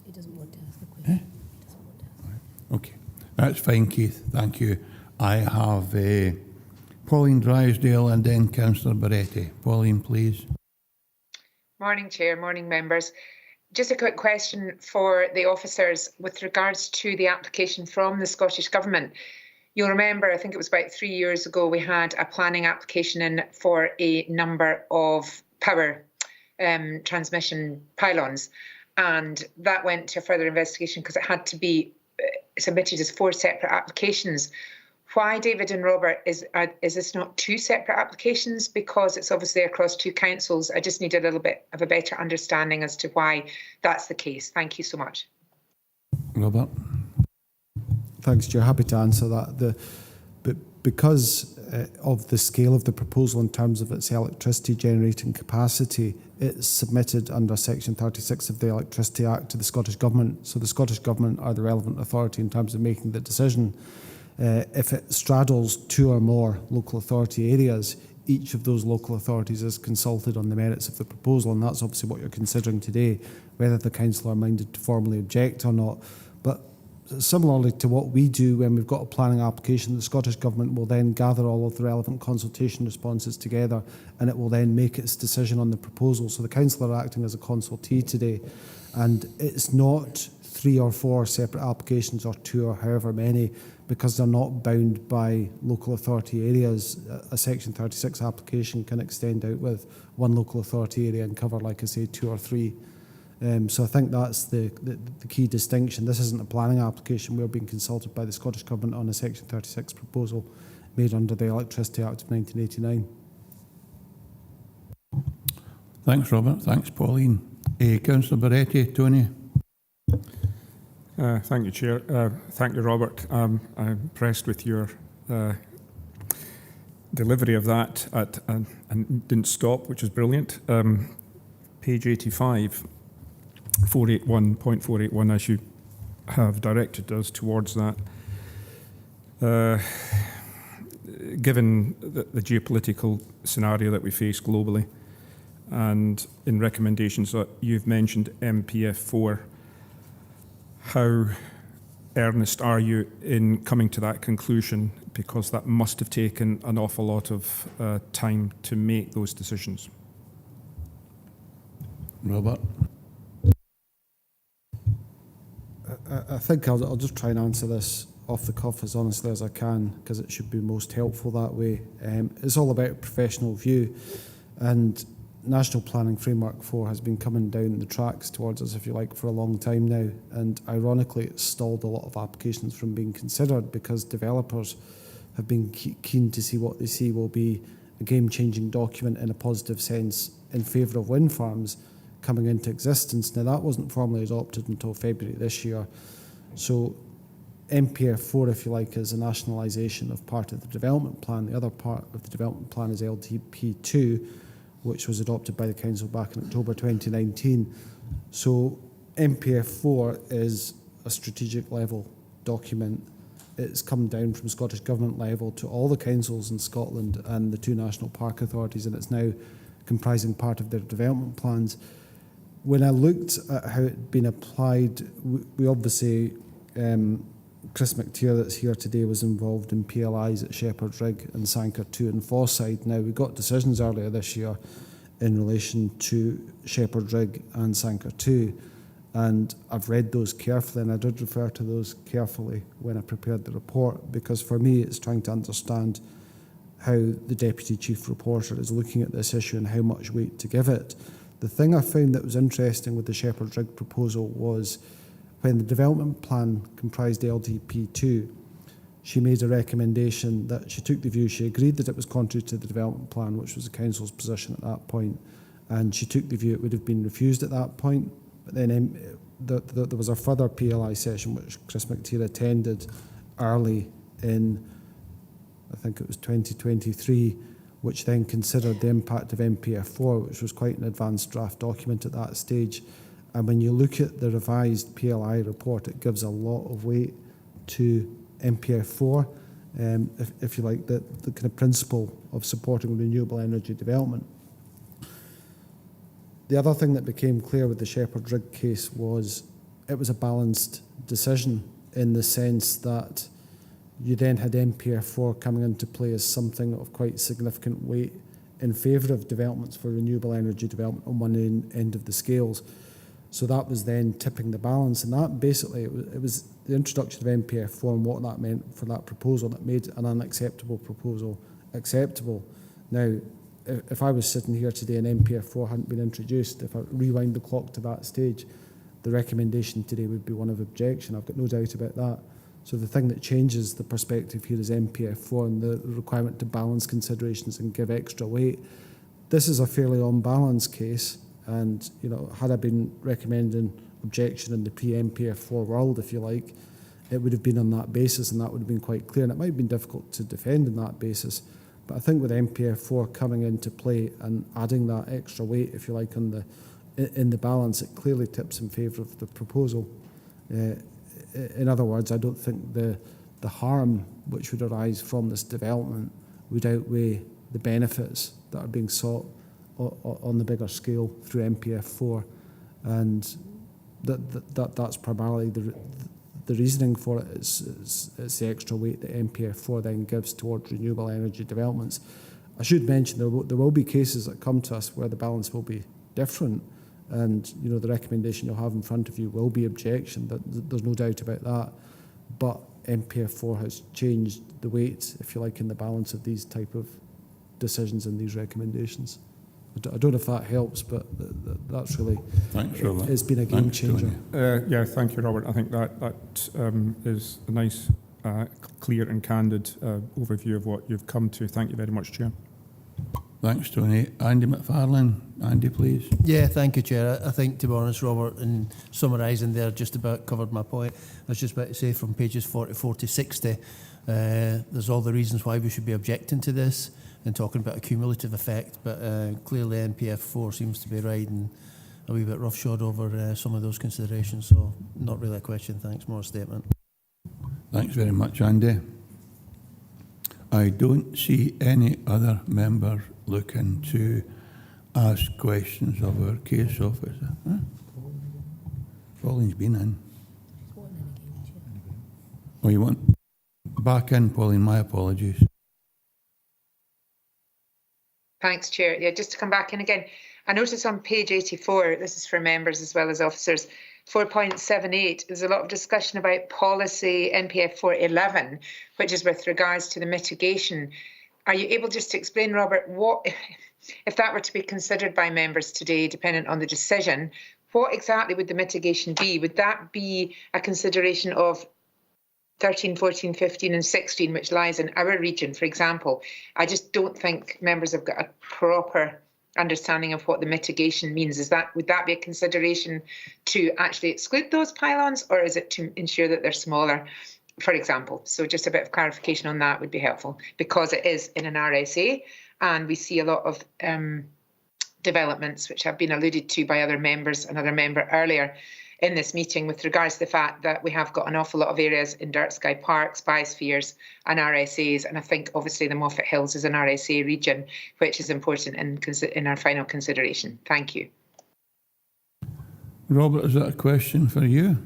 He doesn't want to ask the question. He doesn't want to ask. Okay, that's fine, Keith. Thank you. I have Pauline Drysdale and then Councillor Barretti. Pauline, please. Morning, Chair. Morning, members. Just a quick question for the officers with regards to the application from the Scottish Government. You'll remember, I think it was about 3 years ago, we had a planning application in for a number of power transmission pylons, and that went to further investigation because it had to be submitted as 4 separate applications. Why, David and Robert, is this not 2 separate applications? Because it's obviously across 2 councils. I just need a little bit of a better understanding as to why that's the case. Thank you so much. Robert. Thanks, Chair. Happy to answer that. But because of the scale of the proposal in terms of its electricity generating capacity, it's submitted under Section 36 of the Electricity Act to the Scottish Government. So the Scottish Government are the relevant authority in terms of making the decision. If it straddles 2 or more local authority areas, each of those local authorities is consulted on the merits of the proposal, and that's obviously what you're considering today, whether the council are minded to formally object or not. But similarly to what we do when we've got a planning application, the Scottish Government will then gather all of the relevant consultation responses together, and it will then make its decision on the proposal. So the council are acting as a consultee today, and it's not 3 or 4 separate applications or 2 or however many, because they're not bound by local authority areas, a Section 36 application can extend out with one local authority area and cover, like I say, 2 or 3. So I think that's the key distinction. This isn't a planning application. We're being consulted by the Scottish Government on a Section 36 proposal made under the Electricity Act of 1989. Thanks, Robert. Thanks, Pauline. Councillor Barretti, Tony. Thank you, Chair. Thank you, Robert. I'm impressed with your delivery of that and didn't stop, which is brilliant. Page 85, 481.481, as you have directed us towards that. Given the geopolitical scenario that we face globally, and in recommendations that you've mentioned MPF4, how earnest are you in coming to that conclusion? Because that must have taken an awful lot of time to make those decisions. Robert. I think I'll just try and answer this off the cuff as honestly as I can, because it should be most helpful that way. It's all about a professional view, and National Planning Framework 4 has been coming down the tracks towards us, if you like, for a long time now, and ironically it's stalled a lot of applications from being considered because developers have been keen to see what they see will be a game-changing document in a positive sense in favour of wind farms coming into existence. Now, that wasn't formally adopted until February this year, so MPF4, if you like, is a nationalisation of part of the development plan. The other part of the development plan is LTP2, which was adopted by the Council back in October 2019. So MPF4 is a strategic level document. It's come down from Scottish Government level to all the councils in Scotland and the 2 national park authorities, and it's now comprising part of their development plans. When I looked at how it had been applied, we obviously, Chris McTeer that's here today was involved in PLIs at Shepherd's Rig and Sanker 2 and Fosside. Now, we got decisions earlier this year in relation to Shepherd's Rig and Sanker 2, and I've read those carefully, and I did refer to those carefully when I prepared the report, because for me it's trying to understand how the Deputy Chief Reporter is looking at this issue and how much weight to give it. The thing I found that was interesting with the Shepherd's Rig proposal was when the development plan comprised LTP2, she made a recommendation that she took the view, she agreed that it was contrary to the development plan, which was the council's position at that point, and she took the view it would have been refused at that point. But then there was a further PLI session which Chris McTeer attended early in, I think it was 2023, which then considered the impact of MPF4, which was quite an advanced draft document at that stage. And when you look at the revised PLI report, it gives a lot of weight to MPF4, if you like, the kind of principle of supporting renewable energy development. The other thing that became clear with the Shepherd's Rig case was it was a balanced decision in the sense that you then had MPF4 coming into play as something of quite significant weight in favour of developments for renewable energy development on one end of the scales. So that was then tipping the balance, and that basically, it was the introduction of MPF4 and what that meant for that proposal that made an unacceptable proposal acceptable. Now, if I was sitting here today and MPF4 hadn't been introduced, if I rewind the clock to that stage, the recommendation today would be one of objection. I've got no doubt about that. So the thing that changes the perspective here is MPF4 and the requirement to balance considerations and give extra weight. This is a fairly unbalanced case, and had I been recommending objection in the pre-MPF4 world, if you like, it would have been on that basis, and that would have been quite clear, and it might have been difficult to defend on that basis. But I think with MPF4 coming into play and adding that extra weight, if you like, in the balance, it clearly tips in favour of the proposal. In other words, I don't think the harm which would arise from this development would outweigh the benefits that are being sought on the bigger scale through MPF4, and that's primarily the reasoning for it. It's the extra weight that MPF4 then gives towards renewable energy developments. I should mention there will be cases that come to us where the balance will be different, and the recommendation you'll have in front of you will be objection. There's no doubt about that. But MPF4 has changed the weight, if you like, in the balance of these type of decisions and these recommendations. I don't know if that helps, but that's really, Thanks, Robert. it's been a game Thanks, changer. Tony. Yeah, thank you, Robert. I think that is a nice, clear and candid overview of what you've come to. Thank you very much, Chair. Thanks, Tony. Andy McFarlane. Andy, please. Yeah, thank you, Chair. I think, to be honest, Robert, in summarising there, just about covered my point. I was just about to say from pages 44 to 60, there's all the reasons why we should be objecting to this and talking about a cumulative effect, but clearly NPF4 seems to be riding a wee bit roughshod over some of those considerations, so not really a question, thanks, more a statement. Thanks very much, Andy. I don't see any other member looking to ask questions of our case officer. Huh? Pauline's been in. Oh, you want back in, Pauline? My apologies. Thanks, Chair. Yeah, just to come back in again, I notice on page 84, this is for members as well as officers, 4.78, there's a lot of discussion about policy NPF 411, which is with regards to the mitigation. Are you able just to explain, Robert, what, if that were to be considered by members today, dependent on the decision, what exactly would the mitigation be? Would that be a consideration of 13, 14, 15 and 16, which lies in our region, for example? I just don't think members have got a proper understanding of what the mitigation means. Would that be a consideration to actually exclude those pylons, or is it to ensure that they're smaller, for example? So just a bit of clarification on that would be helpful, because it is in an RSA and we see a lot of developments which have been alluded to by other members, another member earlier in this meeting, with regards to the fact that we have got an awful lot of areas in dark sky parks, biospheres and RSAs, and I think obviously the Moffat Hills is an RSA region, which is important in our final consideration. Thank you. Robert, is that a question for you?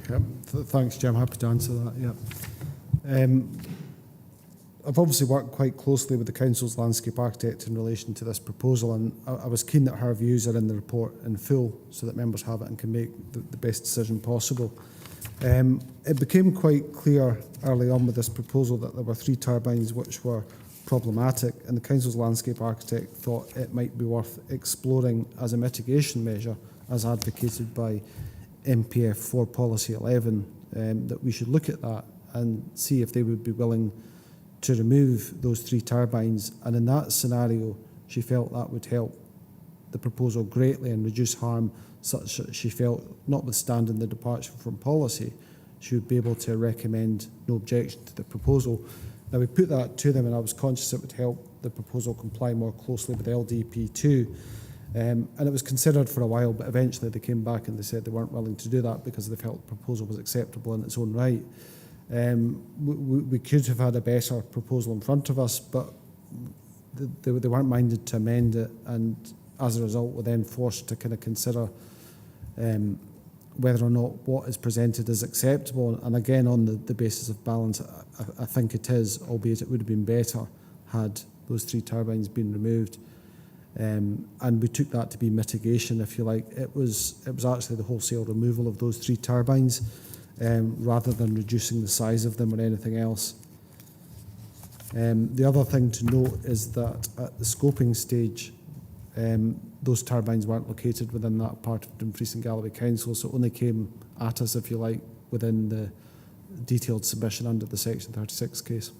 Yep. Thanks, Jim. Happy to answer that. Yeah. I've obviously worked quite closely with the Council's landscape architect in relation to this proposal, and I was keen that her views are in the report in full so that members have it and can make the best decision possible. It became quite clear early on with this proposal that there were 3 turbines which were problematic, and the Council's landscape architect thought it might be worth exploring as a mitigation measure, as advocated by MPF 4 Policy 11, that we should look at that and see if they would be willing to remove those 3 turbines. And in that scenario, she felt that would help the proposal greatly and reduce harm, such that she felt, notwithstanding the departure from policy, she would be able to recommend no objection to the proposal. Now, we put that to them, and I was conscious it would help the proposal comply more closely with LDP2. And it was considered for a while, but eventually they came back and they said they weren't willing to do that because they felt the proposal was acceptable in its own right. We could have had a better proposal in front of us, but they weren't minded to amend it, and as a result we're then forced to kind of consider whether or not what is presented is acceptable. And again, on the basis of balance, I think it is, albeit it would have been better had those 3 turbines been removed. And we took that to be mitigation, if you like. It was actually the wholesale removal of those 3 turbines, rather than reducing the size of them or anything else. The other thing to note is that at the scoping stage, those turbines weren't located within that part of Dumfries and Galloway Council, so it only came at us, if you like, within the detailed submission under the Section 36 case.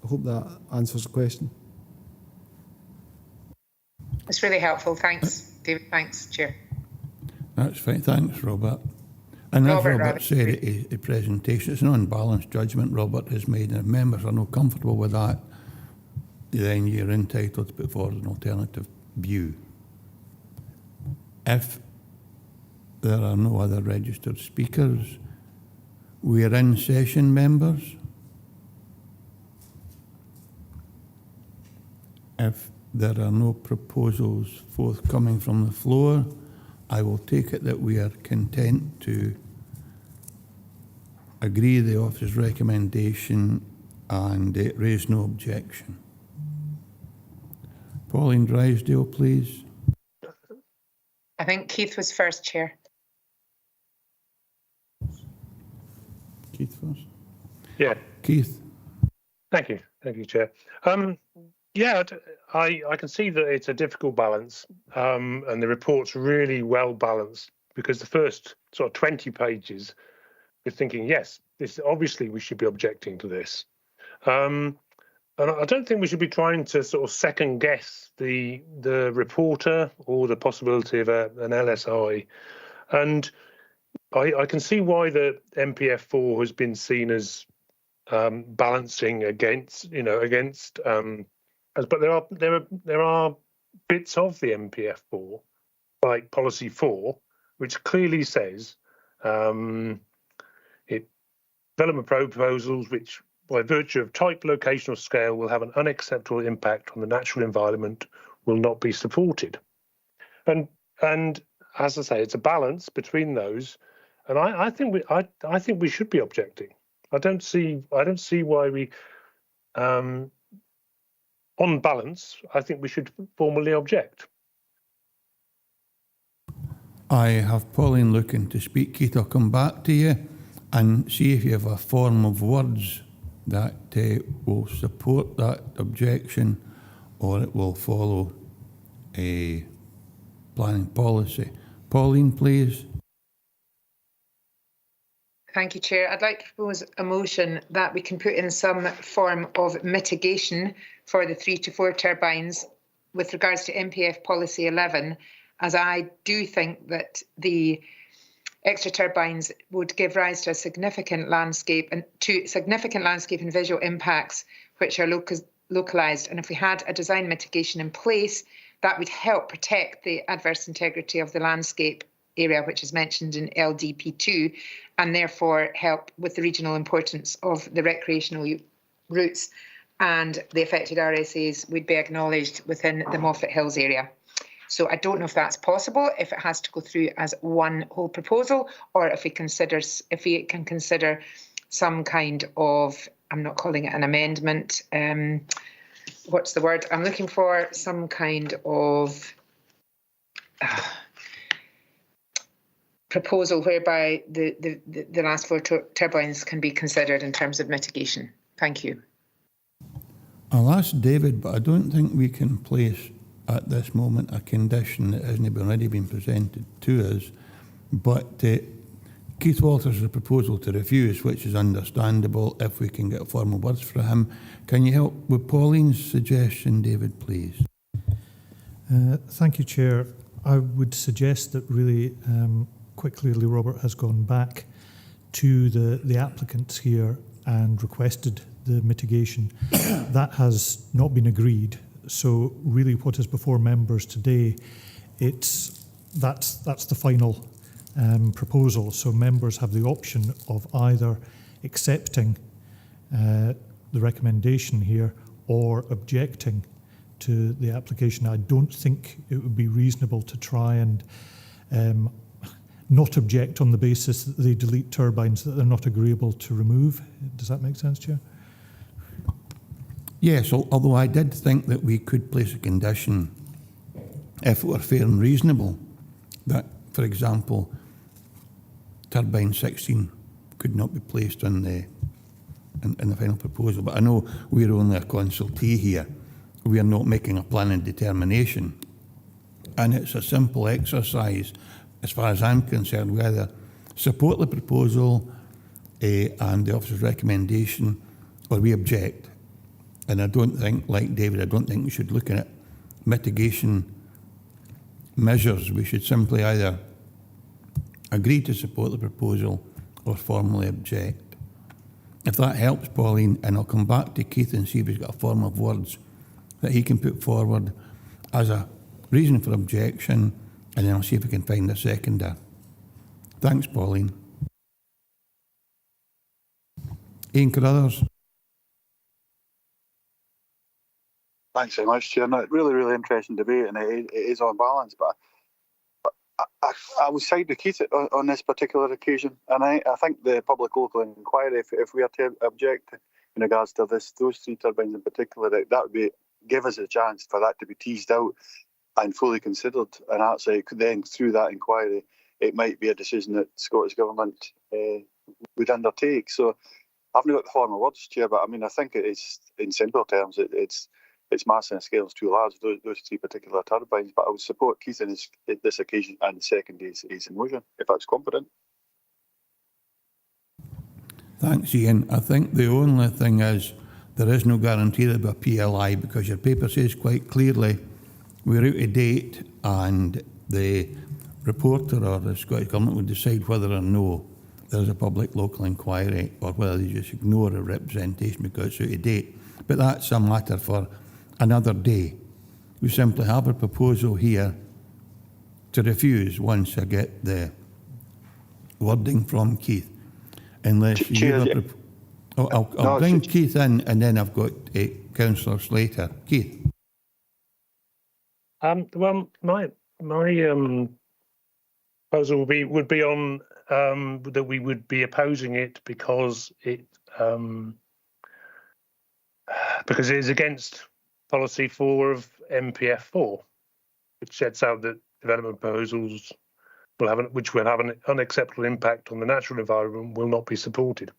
I hope that answers the question. It's really helpful. Thanks, David. Thanks, Chair. That's fine. Thanks, Robert. And as Robert said at his presentation, it's an unbalanced judgment Robert has made, and if members are not comfortable with that, then you're entitled to put forward an alternative view. If there are no other registered speakers, we are in session, members. If there are no proposals forthcoming from the floor, I will take it that we are content to agree the officer's recommendation and raise no objection. Pauline Drysdale, please. I think Keith was first, Chair. Keith first. Yeah. Keith? Thank you, Chair. Yeah, I can see that it's a difficult balance, and the report's really well balanced, because the first sort of 20 pages, we're thinking, yes, this obviously we should be objecting to this. And I don't think we should be trying to sort of second guess the reporter or the possibility of an LSI. And I can see why the MPF4 has been seen as balancing against, but there are bits of the MPF4, like policy 4, which clearly says it development proposals which, by virtue of type, location, or scale, will have an unacceptable impact on the natural environment will not be supported. And as I say, it's a balance between those, and I think we should be objecting. I don't see why we, on balance, I think we should formally object. I have Pauline looking to speak. Keith, I'll come back to you and see if you have a form of words that will support that objection, or it will follow a planning policy. Pauline, please. Thank you, Chair. I'd like to propose a motion that we can put in some form of mitigation for the 3 to 4 turbines with regards to MPF policy 11, as I do think that the extra turbines would give rise to a significant landscape and visual impacts which are localised. And if we had a design mitigation in place, that would help protect the adverse integrity of the landscape area, which is mentioned in LDP2, and therefore help with the regional importance of the recreational routes, and the affected RSAs would be acknowledged within the Moffat Hills area. So I don't know if that's possible, if it has to go through as one whole proposal, or if we can consider some kind of, I'm not calling it an amendment, what's the word I'm looking for, some kind of proposal whereby the last 4 turbines can be considered in terms of mitigation. Thank you. I'll ask David, but I don't think we can place at this moment a condition that hasn't already been presented to us. But Keith Walters has a proposal to refuse, which is understandable if we can get formal words from him. Can you help with Pauline's suggestion, David, please? Thank you, Chair. I would suggest that really quite clearly Robert has gone back to the applicants here and requested the mitigation. That has not been agreed. So really what is before members today, that's the final proposal. So members have the option of either accepting the recommendation here or objecting to the application. I don't think it would be reasonable to try and not object on the basis that they delete turbines that they're not agreeable to remove. Does that make sense, Chair? Yes, although I did think that we could place a condition, if it were fair and reasonable, that, for example, turbine 16 could not be placed on in the final proposal. But I know we're only a consultee here. We are not making a planning determination. And it's a simple exercise, as far as I'm concerned. We either support the proposal and the officer's recommendation, or we object. And I don't think, like David, I don't think we should look at mitigation measures. We should simply either agree to support the proposal or formally object. If that helps, Pauline, and I'll come back to Keith and see if he's got a form of words that he can put forward as a reason for objection, and then I'll see if we can find a seconder. Thanks, Pauline. Ian Carruthers. Thanks very much, Chair. No, really interesting debate, and it is on balance. But I would side with Keith on this particular occasion, and I think the public local inquiry, if we are to object in regards to those 3 turbines in particular, that would give us a chance for that to be teased out and fully considered. And actually, then through that inquiry, it might be a decision that Scottish Government would undertake. So I've not got the formal words, Chair, but I mean, I think it's, in simple terms, it's mass and scale is too large, those three particular turbines. But I would support Keith in this occasion and second his motion, if that's competent. Thanks, Ian. I think the only thing is there is no guarantee there'll be a PLI because your paper says quite clearly we're out of date and the reporter or the Scottish Government will decide whether or no there's a public local inquiry or whether they just ignore a representation because it's out of date. But that's a matter for another day. We simply have a proposal here to refuse once I get the wording from Keith. Unless you have a I'll bring Keith in and then I've got Councillor Slater. Keith. Well, my proposal would be on that we would be opposing it because it is against policy 4 of MPF 4, which sets out that development proposals which will have an unacceptable impact on the natural environment will not be supported.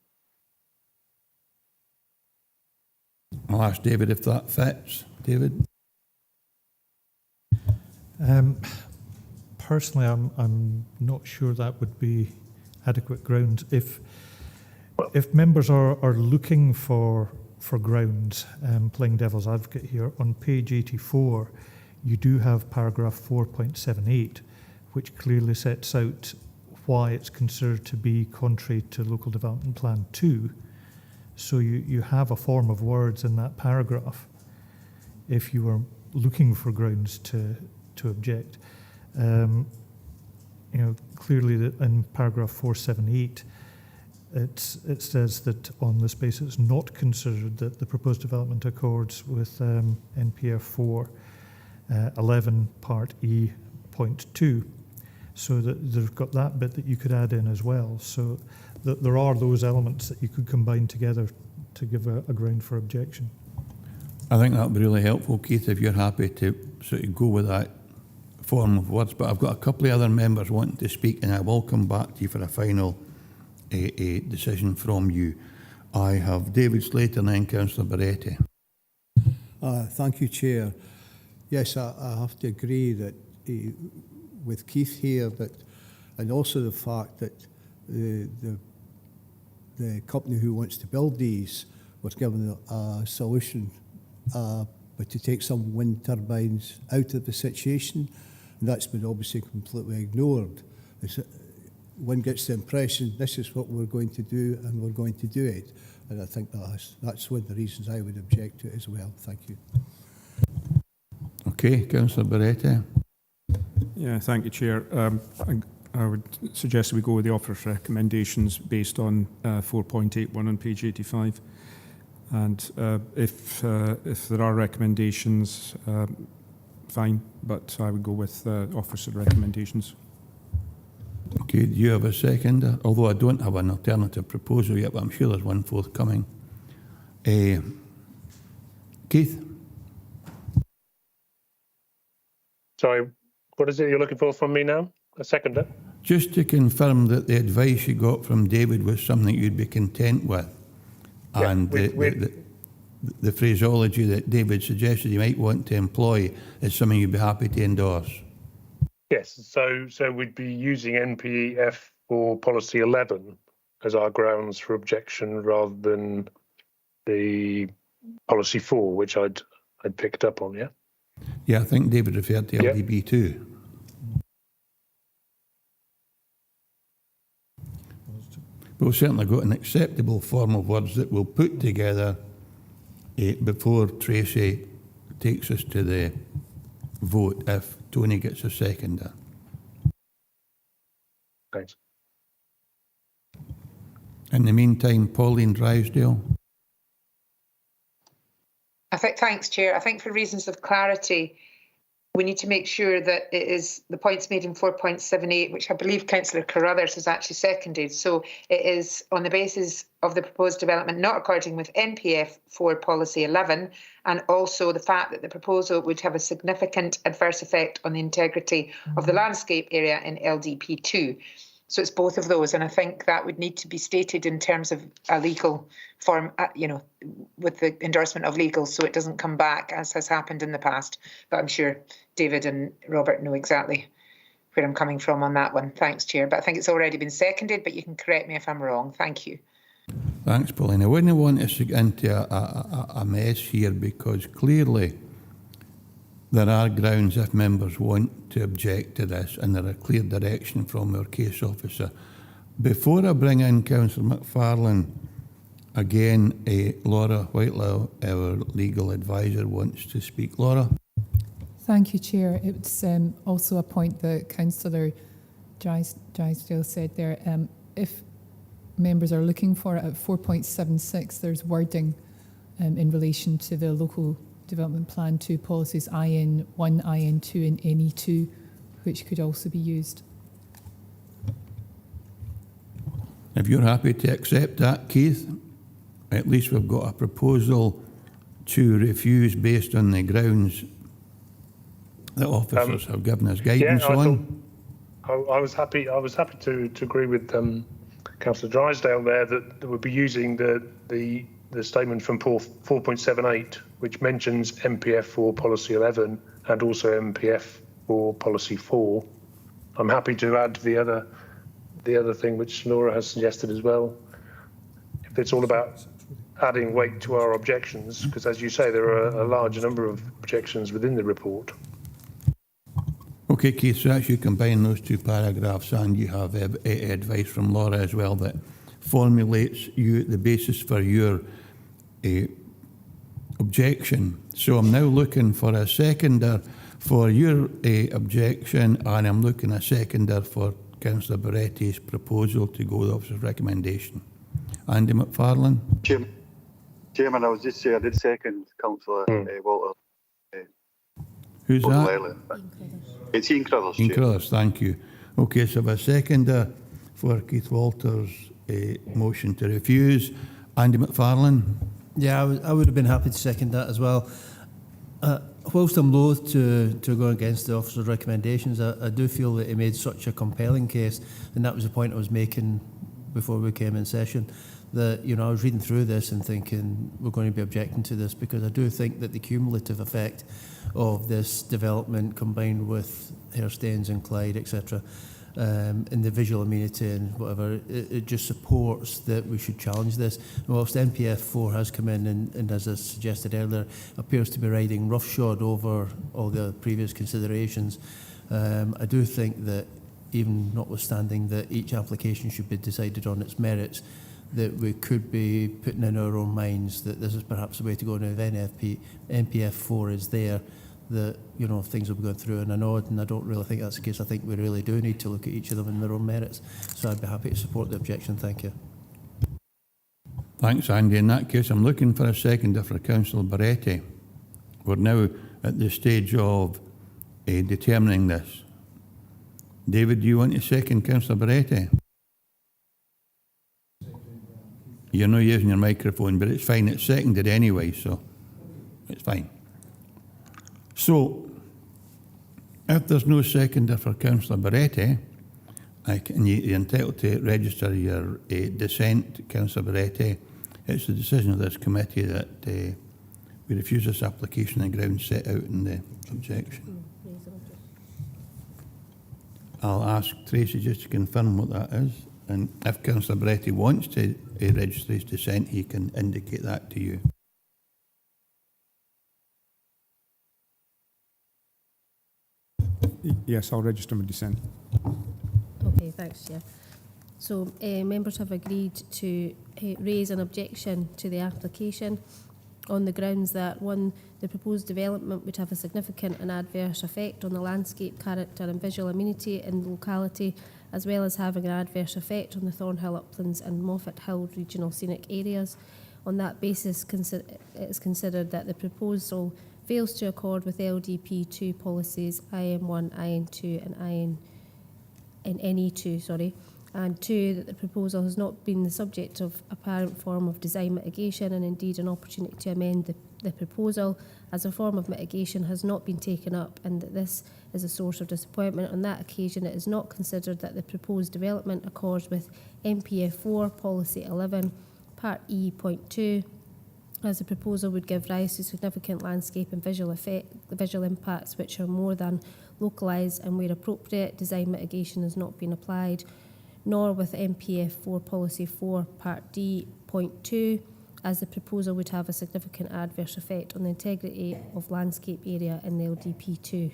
I'll ask David if that fits. David? Personally, I'm not sure that would be adequate grounds. If members are looking for grounds, playing devil's advocate here, on page 84, you do have paragraph 4.78, which clearly sets out why it's considered to be contrary to Local Development Plan 2. So you have a form of words in that paragraph if you were looking for grounds to object. Clearly that in paragraph 478, it says that on this basis it's not considered that the proposed development accords with NPF 4 11 part E point 2. So that they've got that bit that you could add in as well. So that there are those elements that you could combine together to give a ground for objection. I think that would be really helpful, Keith, if you're happy to sort of go with that form of words. But I've got a couple of other members wanting to speak, and I will come back to you for a final a decision from you. I have David Slater and then Councillor Barretti. Thank you, Chair. Yes, I have to agree that with Keith here, and also the fact that the company who wants to build these was given a solution, but to take some wind turbines out of the situation, and that's been obviously completely ignored. One gets the impression this is what we're going to do and we're going to do it, and I think that's one of the reasons I would object to it as well. Thank you. Okay, Councillor Barretti. Yeah, thank you, Chair. I would suggest we go with the offer's recommendations based on 4.81 on page 85. And if there are recommendations, fine, but I would go with offer's recommendations. Okay, do you have a second? Although I don't have an alternative proposal yet, but I'm sure there's one forthcoming. Keith? Sorry, what is it you're looking for from me now? A seconder? Just to confirm that the advice you got from David was something you'd be content with. Yeah, and the phraseology that David suggested you might want to employ is something you'd be happy to endorse. Yes, so we'd be using NPF for policy 11 as our grounds for objection rather than the policy 4, which I'd picked up on, yeah? Yeah, I think David referred to LDB too. But we've certainly got an acceptable form of words that we'll put together before Tracy takes us to the vote if Tony gets a seconder. Thanks. In the meantime, Pauline Drysdale. Thanks, Chair. I think for reasons of clarity, we need to make sure that it is the points made in 4.78, which I believe Councillor Carruthers has actually seconded. So it is on the basis of the proposed development not according with NPF 4 policy 11, and also the fact that the proposal would have a significant adverse effect on the integrity of the landscape area in LDP 2. So it's both of those, and I think that would need to be stated in terms of a legal form, with the endorsement of legal, so it doesn't come back as has happened in the past. But I'm sure David and Robert know exactly where I'm coming from on that one. Thanks, Chair. But I think it's already been seconded, but you can correct me if I'm wrong. Thank you. Thanks, Pauline. I wouldn't want us to get into a mess here, because clearly there are grounds if members want to object to this, and there are clear direction from our case officer. Before I bring in Councillor McFarlane, again, Laura Whitelaw, our legal advisor, wants to speak. Laura? Thank you, Chair. It's also a point that Councillor Drysdale said there. If members are looking for it at 4.76, there's wording in relation to the local development plan 2 policies IN1, IN2 and NE2, which could also be used. If you're happy to accept that, Keith, at least we've got a proposal to refuse based on the grounds that officers have given us guidance on. I was happy to agree with Councillor Drysdale there that we'll be using the statement from 4.78, which mentions MPF for policy 11 and also MPF for policy 4. I'm happy to add the other thing which Laura has suggested as well. If it's all about adding weight to our objections, because as you say, there are a large number of objections within the report. Okay, Keith, so as you combine those two paragraphs, and you have advice from Laura as well that formulates the basis for your objection. So I'm now looking for a seconder for your objection, and I'm looking a seconder for Councillor Barretti's proposal to go with the officer's recommendation. Andy McFarlane? Chairman, I was just saying I did second Councillor Walter. Who's that? It's Ian Crothers. Ian Crothers, thank you. Okay, so a seconder for Keith Walter's motion to refuse. Andy McFarlane? Yeah, I would have been happy to second that as well. Whilst I'm loath to go against the officer's recommendations, I do feel that he made such a compelling case, and that was the point I was making before we came in session, that, I was reading through this and thinking we're going to be objecting to this, because I do think that the cumulative effect of this development combined with Hairstains and Clyde, etc., and the visual amenity and whatever, it just supports that we should challenge this. And whilst NPF 4 has come in and as I suggested earlier, appears to be riding roughshod over all the previous considerations, I do think that even notwithstanding that each application should be decided on its merits, that we could be putting in our own minds that this is perhaps the way to go. And if NPF 4 is there, that things will be going through, and I know, and I don't really think that's the case. I think we really do need to look at each of them in their own merits. So I'd be happy to support the objection. Thank you. Thanks, Andy. In that case, I'm looking for a seconder for Councillor Barretti. We're now at the stage of determining this. David, do you want to second Councillor Barretti? You're not using your microphone, but it's fine. It's seconded anyway, so it's fine. So, if there's no seconder for Councillor Barretti, you're entitled to register your dissent, Councillor Barretti. It's the decision of this committee that we refuse this application on the grounds set out in the objection. I'll ask Tracy just to confirm what that is, and if Councillor Barretti wants to register his dissent, he can indicate that to you. Yes, I'll register my dissent. Okay, thanks, Chair. So members have agreed to raise an objection to the application on the grounds that, one, the proposed development would have a significant and adverse effect on the landscape character and visual amenity in the locality, as well as having an adverse effect on the Thornhill Uplands and Moffat Hill regional scenic areas. On that basis, it is considered that the proposal fails to accord with LDP 2 policies IN1, IN2 and NE2, and 2, that the proposal has not been the subject of apparent form of design mitigation and indeed an opportunity to amend the proposal as a form of mitigation has not been taken up, and that this is a source of disappointment. On that occasion, it is not considered that the proposed development accords with MPF 4 Policy 11 Part E Point 2, as the proposal would give rise to significant landscape and visual impacts which are more than localised, and where appropriate, design mitigation has not been applied, nor with MPF 4 Policy 4 Part D Point 2, as the proposal would have a significant adverse effect on the integrity of landscape area in the LDP2.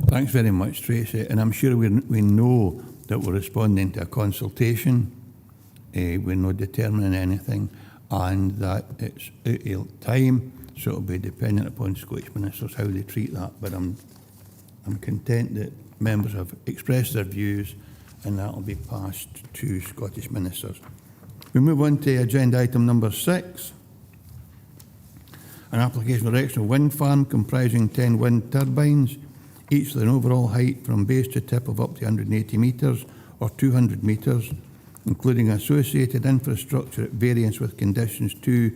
Thanks very much, Tracy. And I'm sure we know that we're responding to a consultation. We're not determining anything, and that it's out of time, so it'll be dependent upon Scottish ministers how they treat that. But I'm content that members have expressed their views, and that will be passed to Scottish ministers. We move on to agenda item number 6. An application for erection of wind farm comprising 10 wind turbines, each with an overall height from base to tip of up to 180 metres or 200 metres, including associated infrastructure at variance with conditions 2,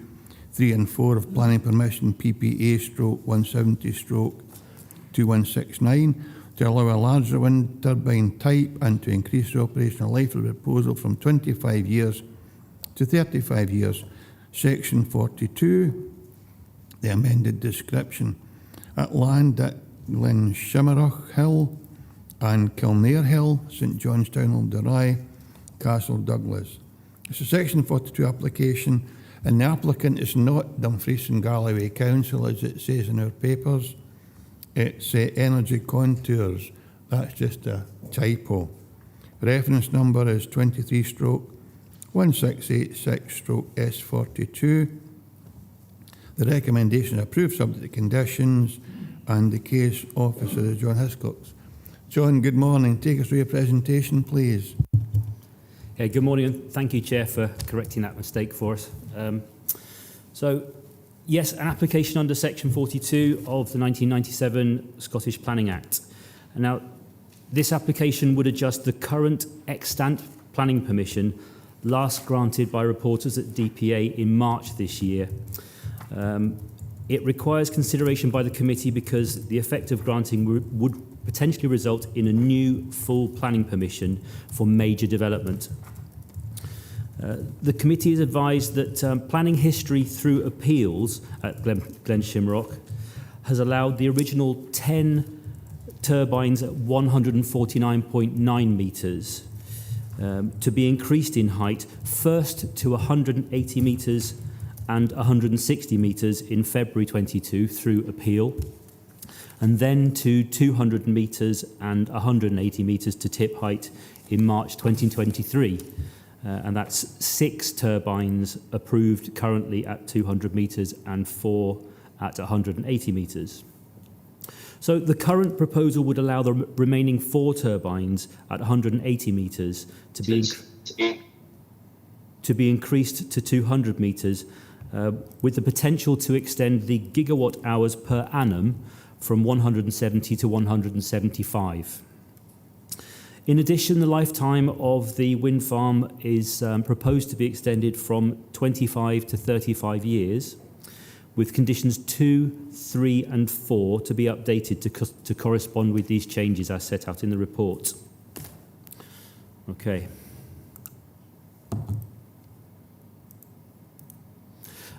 3 and 4 of planning permission PPA/170/2169, to allow a larger wind turbine type and to increase the operational life of the proposal from 25 years to 35 years. Section 42, the amended description. At land at Glenshimmeroch Hill and Kilnair Hill, St Johnstown, Alderai, Castle Douglas. It's a Section 42 application, and the applicant is not Dumfries and Galloway Council, as it says in our papers. It's Energy Contours. That's just a typo. Reference number is 23/1686/S42. The recommendation is approved subject to conditions, and the case officer is John Hiscox. John, good morning. Take us through your presentation, please. Good morning, and thank you, Chair, for correcting that mistake for us. Yes, an application under Section 42 of the 1997 Scottish Planning Act. Now, this application would adjust the current extant planning permission last granted by reporters at DPA in March this year. It requires consideration by the committee because the effect of granting would potentially result in a new full planning permission for major development. The committee is advised that planning history through appeals at Glenshimmeroch has allowed the original 10 turbines at 149.9 metres to be increased in height, first to 180 metres and 160 metres in February 22 through appeal, and then to 200 metres and 180 metres to tip height in March 2023. And that's 6 turbines approved currently at 200 metres and 4 at 180 metres. So the current proposal would allow the remaining 4 turbines at 180 metres to be increased to 200 metres, with the potential to extend the gigawatt hours per annum from 170 to 175. In addition, the lifetime of the wind farm is proposed to be extended from 25 to 35 years, with conditions 2, 3 and 4 to be updated to correspond with these changes as set out in the report. Okay.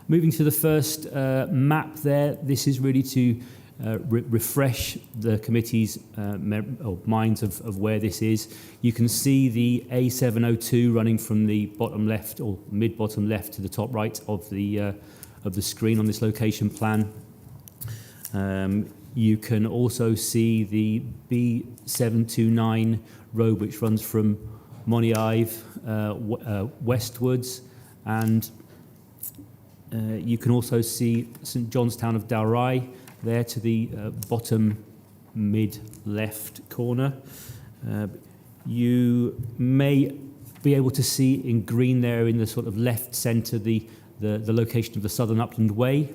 Moving to the first map there, this is really to refresh the committee's minds of where this is. You can see the A702 running from the bottom left or mid-bottom left to the top right of the screen on this location plan. You can also see the B729 road, which runs from Moniaive westwards, and you can also see St Johnstown of Dalry there to the bottom mid-left corner. You may be able to see in green there in the sort of left centre the location of the Southern Upland Way,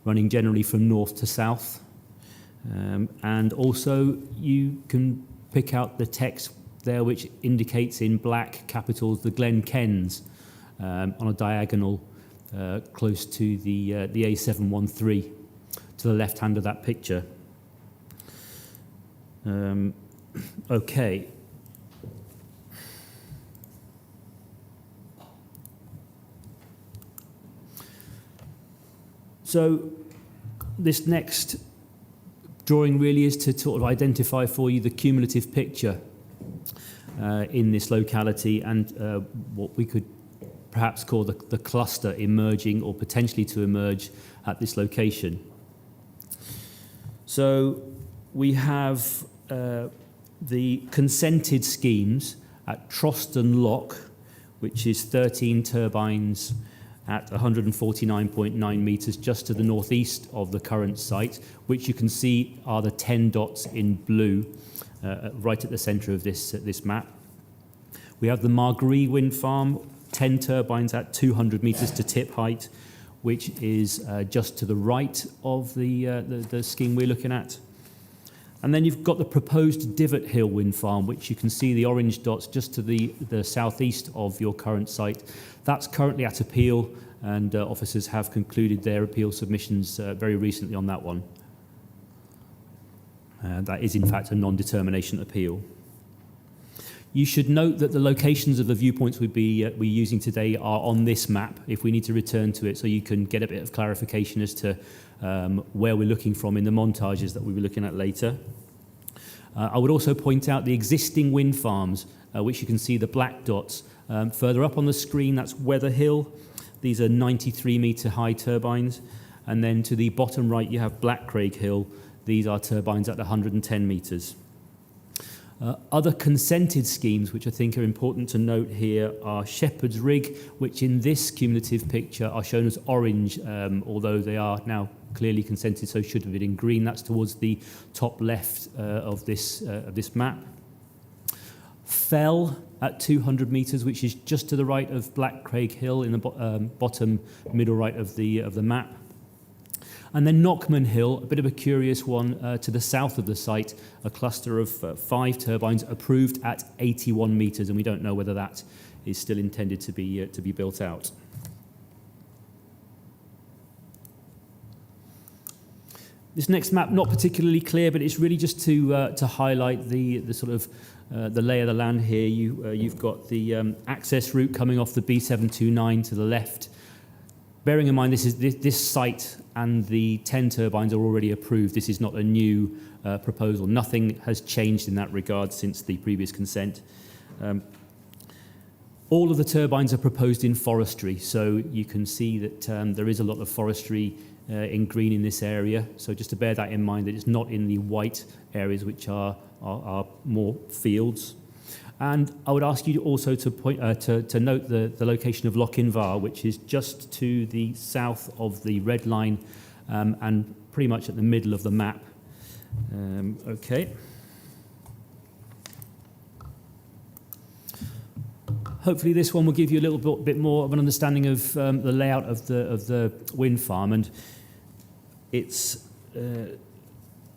running generally from north to south. And also you can pick out the text there which indicates in black capitals the Glen Kens on a diagonal close to the A713 to the left hand of that picture. Okay. So this next drawing really is to sort of identify for you the cumulative picture in this locality and what we could perhaps call the cluster emerging or potentially to emerge at this location. So we have the consented schemes at Troston Lock, which is 13 turbines at 149.9 metres just to the northeast of the current site, which you can see are the 10 dots in blue right at the centre of this map. We have the Margree wind farm, 10 turbines at 200 metres to tip height, which is just to the right of the scheme we're looking at. And then you've got the proposed Divot Hill wind farm, which you can see the orange dots just to the southeast of your current site. That's currently at appeal, and officers have concluded their appeal submissions very recently on that one. That is, in fact, a non-determination appeal. You should note that the locations of the viewpoints we're using today are on this map, if we need to return to it, so you can get a bit of clarification as to where we're looking from in the montages that we'll be looking at later. I would also point out the existing wind farms, which you can see the black dots. Further up on the screen, that's Weather Hill. These are 93-metre high turbines. And then to the bottom right, you have Blackcraig Hill. These are turbines at 110 metres. Other consented schemes, which I think are important to note here, are Shepherd's Rig, which in this cumulative picture are shown as orange, although they are now clearly consented, so should have been in green. That's towards the top left of this map. Fell at 200 metres, which is just to the right of Blackcraig Hill in the bottom middle right of the map. And then Knockman Hill, a bit of a curious one, to the south of the site, a cluster of 5 turbines approved at 81 metres, and we don't know whether that is still intended to be built out. This next map, not particularly clear, but it's really just to highlight the sort of the lay of the land here. You've got the access route coming off the B729 to the left. Bearing in mind this site and the 10 turbines are already approved. This is not a new proposal. Nothing has changed in that regard since the previous consent. All of the turbines are proposed in forestry, so you can see that there is a lot of forestry in green in this area. So just to bear that in mind, that it's not in the white areas, which are more fields. And I would ask you also to note the location of Lochinvar, which is just to the south of the red line and pretty much at the middle of the map. Okay. Hopefully this one will give you a little bit more of an understanding of the layout of the wind farm. And it's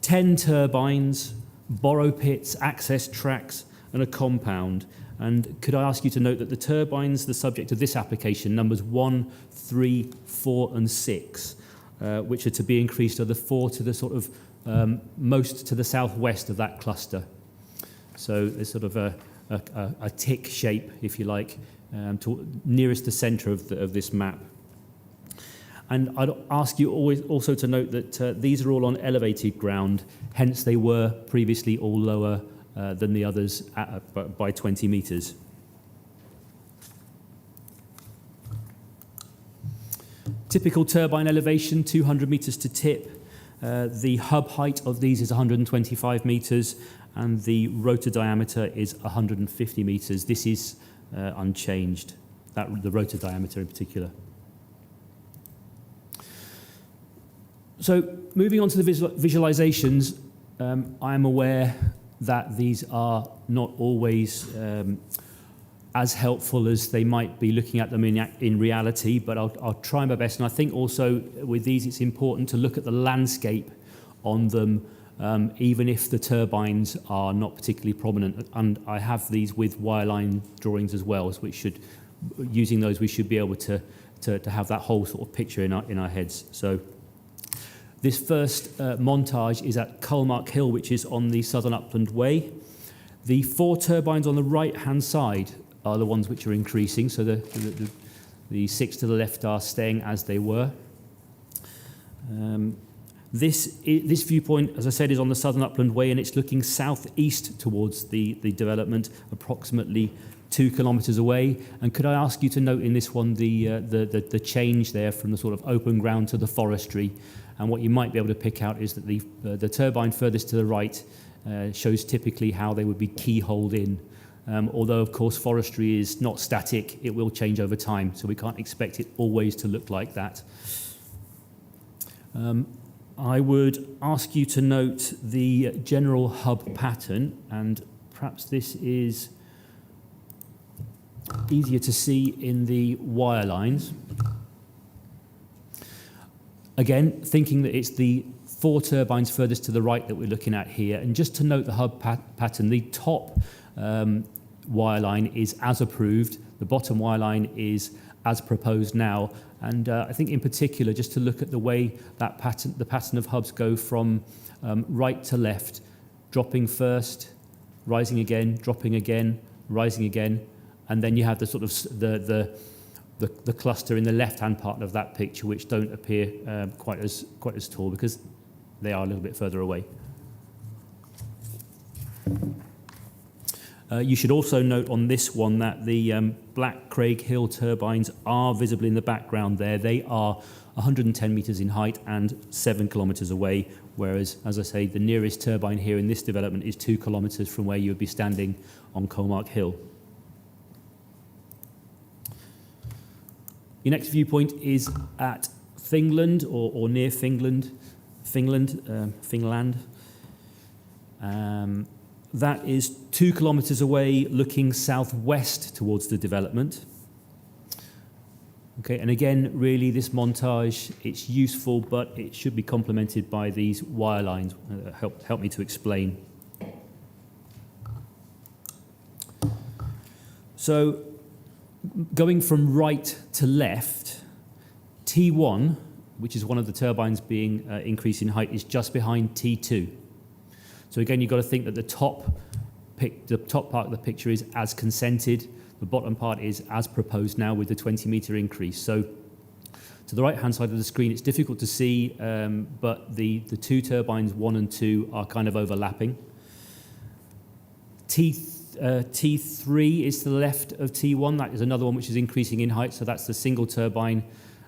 10 turbines, borrow pits, access tracks, and a compound. And could I ask you to note that the turbines, the subject of this application, numbers 1, 3, 4, and 6, which are to be increased, are the 4 to the sort of most to the southwest of that cluster. So there's sort of a tick shape, if you like, nearest the centre of this map. And I'd ask you also to note that these are all on elevated ground, hence they were previously all lower than the others by 20 metres. Typical turbine elevation, 200 metres to tip. The hub height of these is 125 metres and the rotor diameter is 150 metres. This is unchanged, the rotor diameter in particular. So moving on to the visualizations, I am aware that these are not always as helpful as they might be looking at them in reality, but I'll try my best. And I think also with these, it's important to look at the landscape on them, even if the turbines are not particularly prominent. And I have these with wireline drawings as well, which using those, we should be able to to have that whole sort of picture in our heads. So this first montage is at Culmark Hill, which is on the Southern Upland Way. The 4 turbines on the right-hand side are the ones which are increasing, so the 6 to the left are staying as they were. This viewpoint, as I said, is on the Southern Upland Way, and it's looking southeast towards the development, approximately 2 kilometres away. And could I ask you to note in this one the change there from the sort of open ground to the forestry? And what you might be able to pick out is that the turbine furthest to the right shows typically how they would be keyholed in. Although, of course, forestry is not static, it will change over time, so we can't expect it always to look like that. I would ask you to note the general hub pattern, and perhaps this is easier to see in the wire lines. Again, thinking that it's the 4 turbines furthest to the right that we're looking at here, and just to note the hub pattern, the top wire line is as approved, the bottom wire line is as proposed now, and I think in particular just to look at the way that the pattern of hubs go from right to left, dropping first, rising again, dropping again, rising again, and then you have the sort of the cluster in the left-hand part of that picture which don't appear quite as tall because they are a little bit further away. You should also note on this one that the Black Craig Hill turbines are visible in the background there. They are 110 metres in height and 7 kilometres away, whereas, as I say, the nearest turbine here in this development is 2 kilometres from where you would be standing on Culmark Hill. Your next viewpoint is at Thingland, or near Thingland. That is 2 kilometres away, looking southwest towards the development. Okay, and again, really, this montage, it's useful, but it should be complemented by these wire lines. Help me to explain. So, going from right to left, T1, which is one of the turbines being increased in height, is just behind T2. So again, you've got to think that the top part of the picture is as consented, the bottom part is as proposed now with the 20-metre increase. So to the right-hand side of the screen, it's difficult to see, but the 2 turbines, 1 and 2, are kind of overlapping. T3 is to the left of T1. That is another one which is increasing in height, so that's the single turbine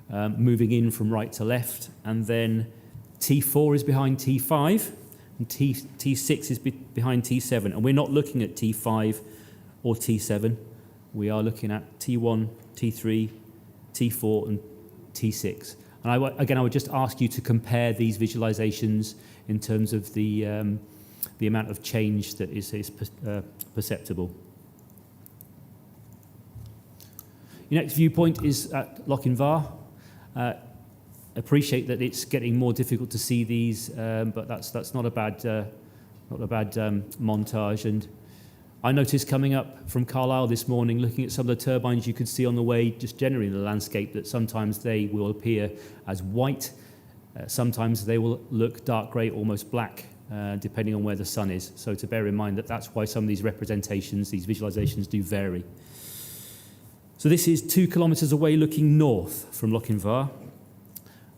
moving in from right to left. And then T4 is behind T5. And T6 is behind T7, and we're not looking at T5 or T7. We are looking at T1, T3, T4, and T6. And I would just ask you to compare these visualizations in terms of the amount of change that is perceptible. Your next viewpoint is at Lochinvar. Appreciate that it's getting more difficult to see these, but that's not a bad montage. And I noticed coming up from Carlisle this morning, looking at some of the turbines you could see on the way, just generally in the landscape, that sometimes they will appear as white, sometimes they will look dark grey, almost black, depending on where the sun is. So to bear in mind that that's why some of these representations, these visualizations do vary. So this is 2 kilometres away looking north from Lochinvar.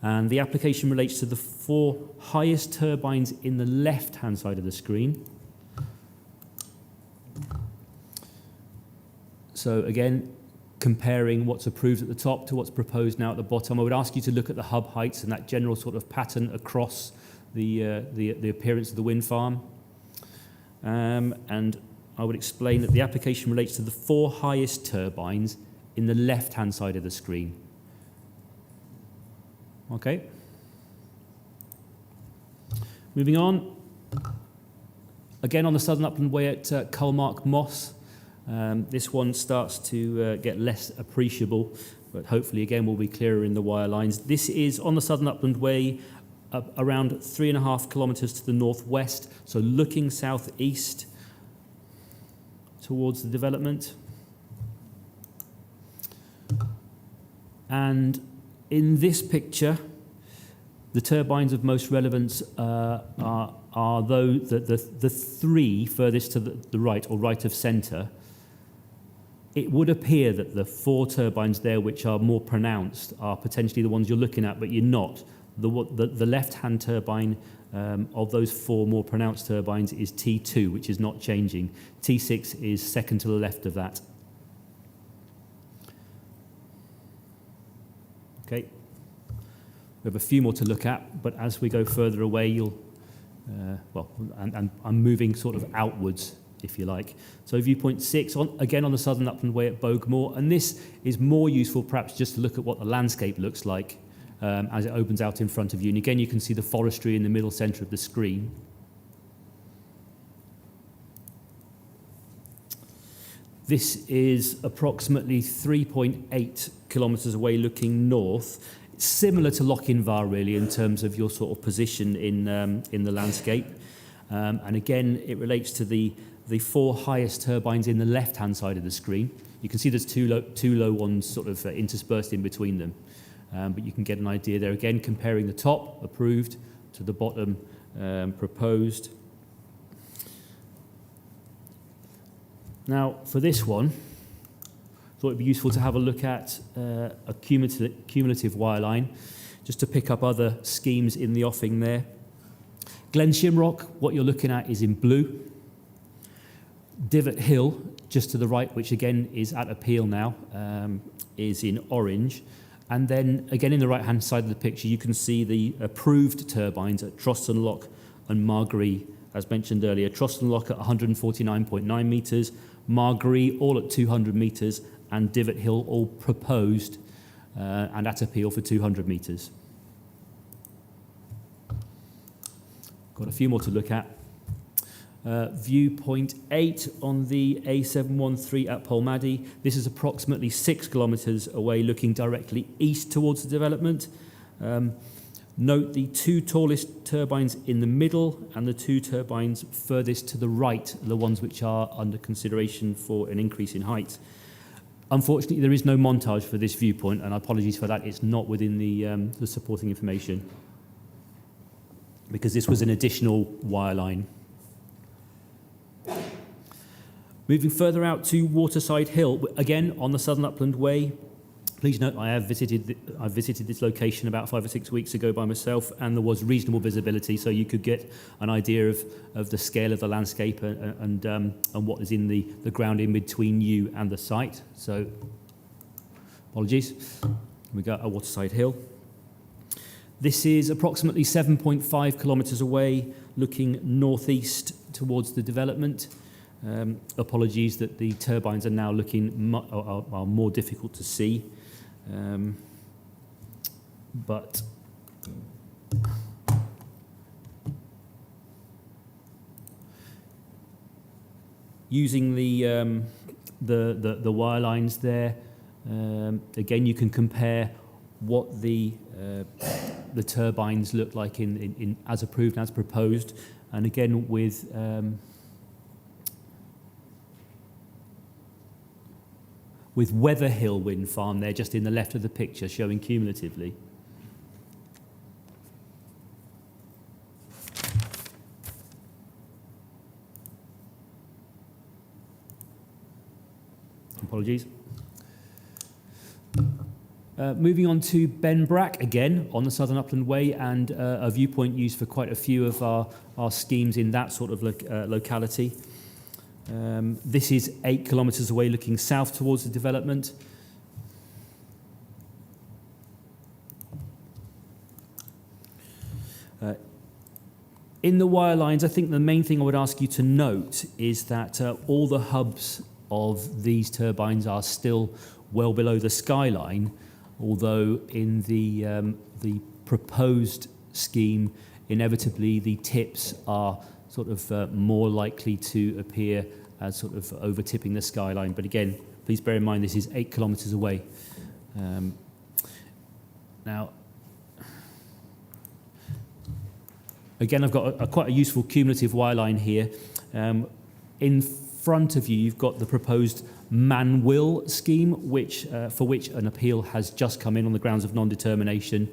And the application relates to the 4 highest turbines in the left-hand side of the screen. So again, comparing what's approved at the top to what's proposed now at the bottom, I would ask you to look at the hub heights and that general sort of pattern across the appearance of the wind farm. And I would explain that the application relates to the 4 highest turbines in the left-hand side of the screen. Okay. Moving on. Again, on the Southern Upland Way at Culmark Moss. This one starts to get less appreciable, but hopefully again will be clearer in the wire lines. This is on the Southern Upland Way, around 3.5 kilometres to the northwest, so looking southeast towards the development. And in this picture, the turbines of most relevance are the three furthest to the right or right of centre. It would appear that the 4 turbines there which are more pronounced are potentially the ones you're looking at, but you're not. The left-hand turbine of those 4 more pronounced turbines is T2, which is not changing. T6 is second to the left of that. Okay. We have a few more to look at, but as we go further away, you'll, and I'm moving sort of outwards, if you like. So viewpoint 6, again on the Southern Upland Way at Boguemore, and this is more useful perhaps just to look at what the landscape looks like as it opens out in front of you. And again, you can see the forestry in the middle centre of the screen. This is approximately 3.8 kilometres away looking north. It's similar to Lochinvar really in terms of your sort of position in the landscape. And again, it relates to the 4 highest turbines in the left-hand side of the screen. You can see there's two low ones sort of interspersed in between them. But you can get an idea there again, comparing the top, approved, to the bottom, proposed. Now, for this one, I thought it'd be useful to have a look at a cumulative wireline, just to pick up other schemes in the offing there. Glen Shimrock, what you're looking at is in blue. Divot Hill, just to the right, which again is at appeal now, is in orange. And then again in the right-hand side of the picture, you can see the approved turbines at Troston and Margery, as mentioned earlier. Troston at 149.9 metres, Margery all at 200 metres, and Divot Hill all proposed and at appeal for 200 metres. Got a few more to look at. Viewpoint 8 on the A713 at Polmaddy. This is approximately 6 kilometres away, looking directly east towards the development. Note the 2 tallest turbines in the middle and the 2 turbines furthest to the right, the ones which are under consideration for an increase in height. Unfortunately, there is no montage for this viewpoint, and apologies for that. It's not within the supporting information, because this was an additional wireline. Moving further out to Waterside Hill, again on the Southern Upland Way. Please note I visited this location about 5 or 6 weeks ago by myself, and there was reasonable visibility, so you could get an idea of the scale of the landscape and what is in the ground in between you and the site. So, apologies. We got a Waterside Hill. This is approximately 7.5 kilometres away, looking northeast towards the development. Apologies that the turbines are now looking are more difficult to see, but using the wire lines there, again you can compare what the turbines look like in as approved and as proposed, and again with Weatherhill Wind Farm there, just in the left of the picture, showing cumulatively. Apologies. Moving on to Benbrack, again on the Southern Upland Way, and a viewpoint used for quite a few of our schemes in that sort of locality. This is 8 kilometres away, looking south towards the development. In the wire lines, I think the main thing I would ask you to note is that all the hubs of these turbines are still well below the skyline, although in the proposed scheme, inevitably the tips are sort of more likely to appear as sort of over-tipping the skyline. But again, please bear in mind this is 8 kilometres away. Now, again, I've got quite a useful cumulative wireline here. In front of you, you've got the proposed man-will scheme, for which an appeal has just come in on the grounds of non-determination.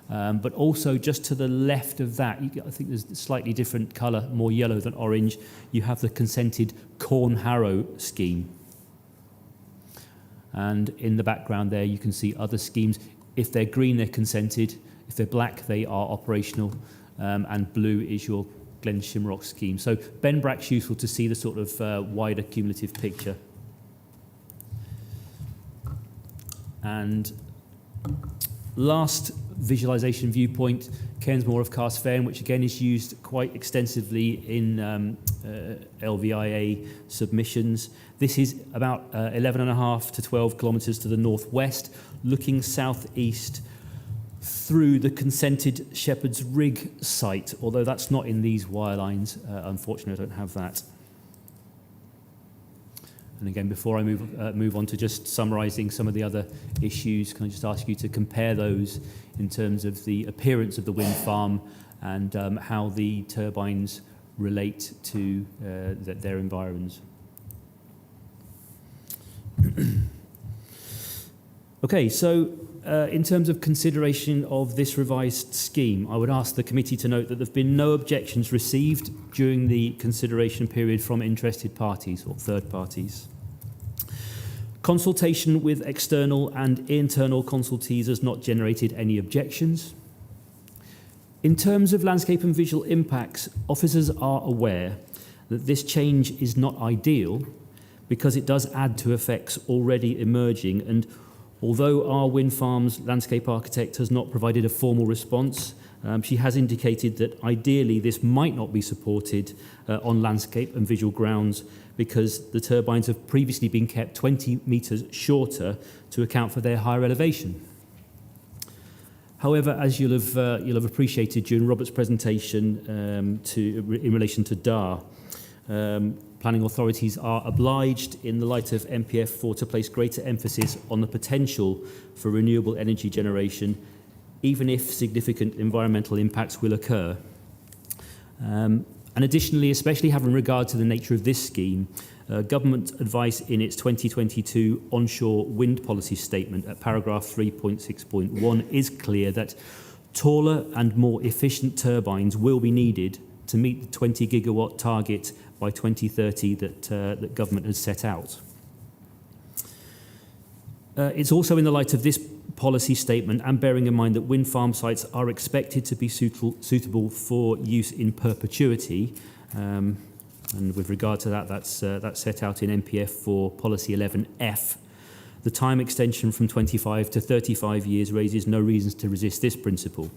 But also just to the left of that, I think there's a slightly different colour, more yellow than orange, you have the consented Corn Harrow scheme. And in the background there, you can see other schemes. If they're green, they're consented. If they're black, they are operational. And blue is your Glen Shimrock scheme. So Ben Brack's useful to see the sort of wider cumulative picture. And last visualisation viewpoint, Cairnsmore of Cast Fairn, which again is used quite extensively in LVIA submissions. This is about 11.5 to 12 kilometres to the northwest, looking southeast through the consented Shepherd's Rig site, although that's not in these wire lines. Unfortunately, I don't have that. And again, before I move on to just summarising some of the other issues, can I just ask you to compare those in terms of the appearance of the wind farm and how the turbines relate to their environs? Okay, so in terms of consideration of this revised scheme, I would ask the committee to note that there have been no objections received during the consideration period from interested parties or third parties. Consultation with external and internal consultees has not generated any objections. In terms of landscape and visual impacts, officers are aware that this change is not ideal because it does add to effects already emerging, and although our wind farm's landscape architect has not provided a formal response, she has indicated that ideally this might not be supported on landscape and visual grounds because the turbines have previously been kept 20 metres shorter to account for their higher elevation. However, as you'll have appreciated during Robert's presentation in relation to DAR, planning authorities are obliged, in the light of MPF 4, to place greater emphasis on the potential for renewable energy generation, even if significant environmental impacts will occur. And additionally, especially having regard to the nature of this scheme, government advice in its 2022 onshore wind policy statement at paragraph 3.6.1 is clear that taller and more efficient turbines will be needed to meet the 20 gigawatt target by 2030 that government has set out. It's also in the light of this policy statement and bearing in mind that wind farm sites are expected to be suitable for use in perpetuity, and with regard to that, that's set out in MPF for Policy 11F. The time extension from 25 to 35 years raises no reasons to resist this principle.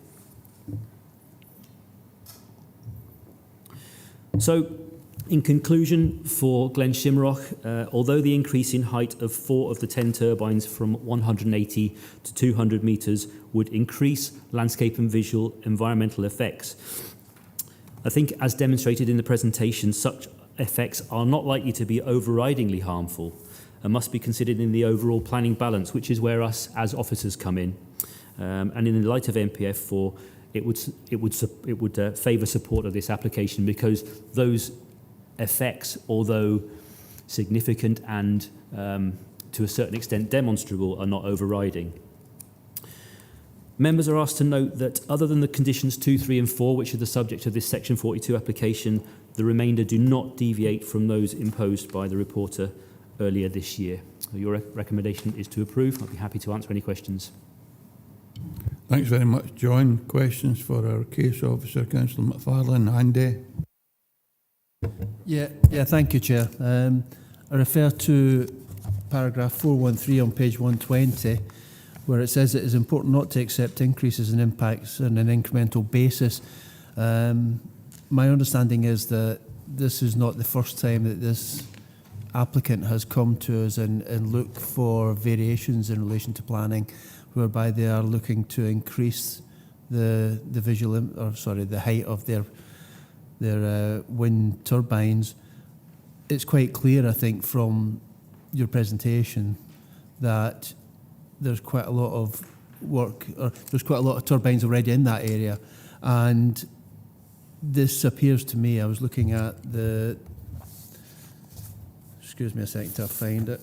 So, in conclusion, for Glen Shimrock, although the increase in height of 4 of the 10 turbines from 180 to 200 metres would increase landscape and visual environmental effects, I think, as demonstrated in the presentation, such effects are not likely to be overridingly harmful and must be considered in the overall planning balance, which is where us as officers come in. And in the light of MPF 4, it would favour support of this application because those effects, although significant and to a certain extent demonstrable, are not overriding. Members are asked to note that other than the conditions 2, 3 and 4, which are the subject of this Section 42 application, the remainder do not deviate from those imposed by the reporter earlier this year. Your recommendation is to approve. I'll be happy to answer any questions. Thanks very much, John. Questions for our case officer, Councillor McFarlane. Andy? Yeah, thank you, Chair. I refer to paragraph 413 on page 120, where it says it is important not to accept increases in impacts on an incremental basis. My understanding is that this is not the first time that this applicant has come to us and looked for variations in relation to planning, whereby they are looking to increase the height of their wind turbines. It's quite clear, I think, from your presentation that there's quite a lot of work, or there's quite a lot of turbines already in that area. And this appears to me, I was looking at excuse me a second to find it.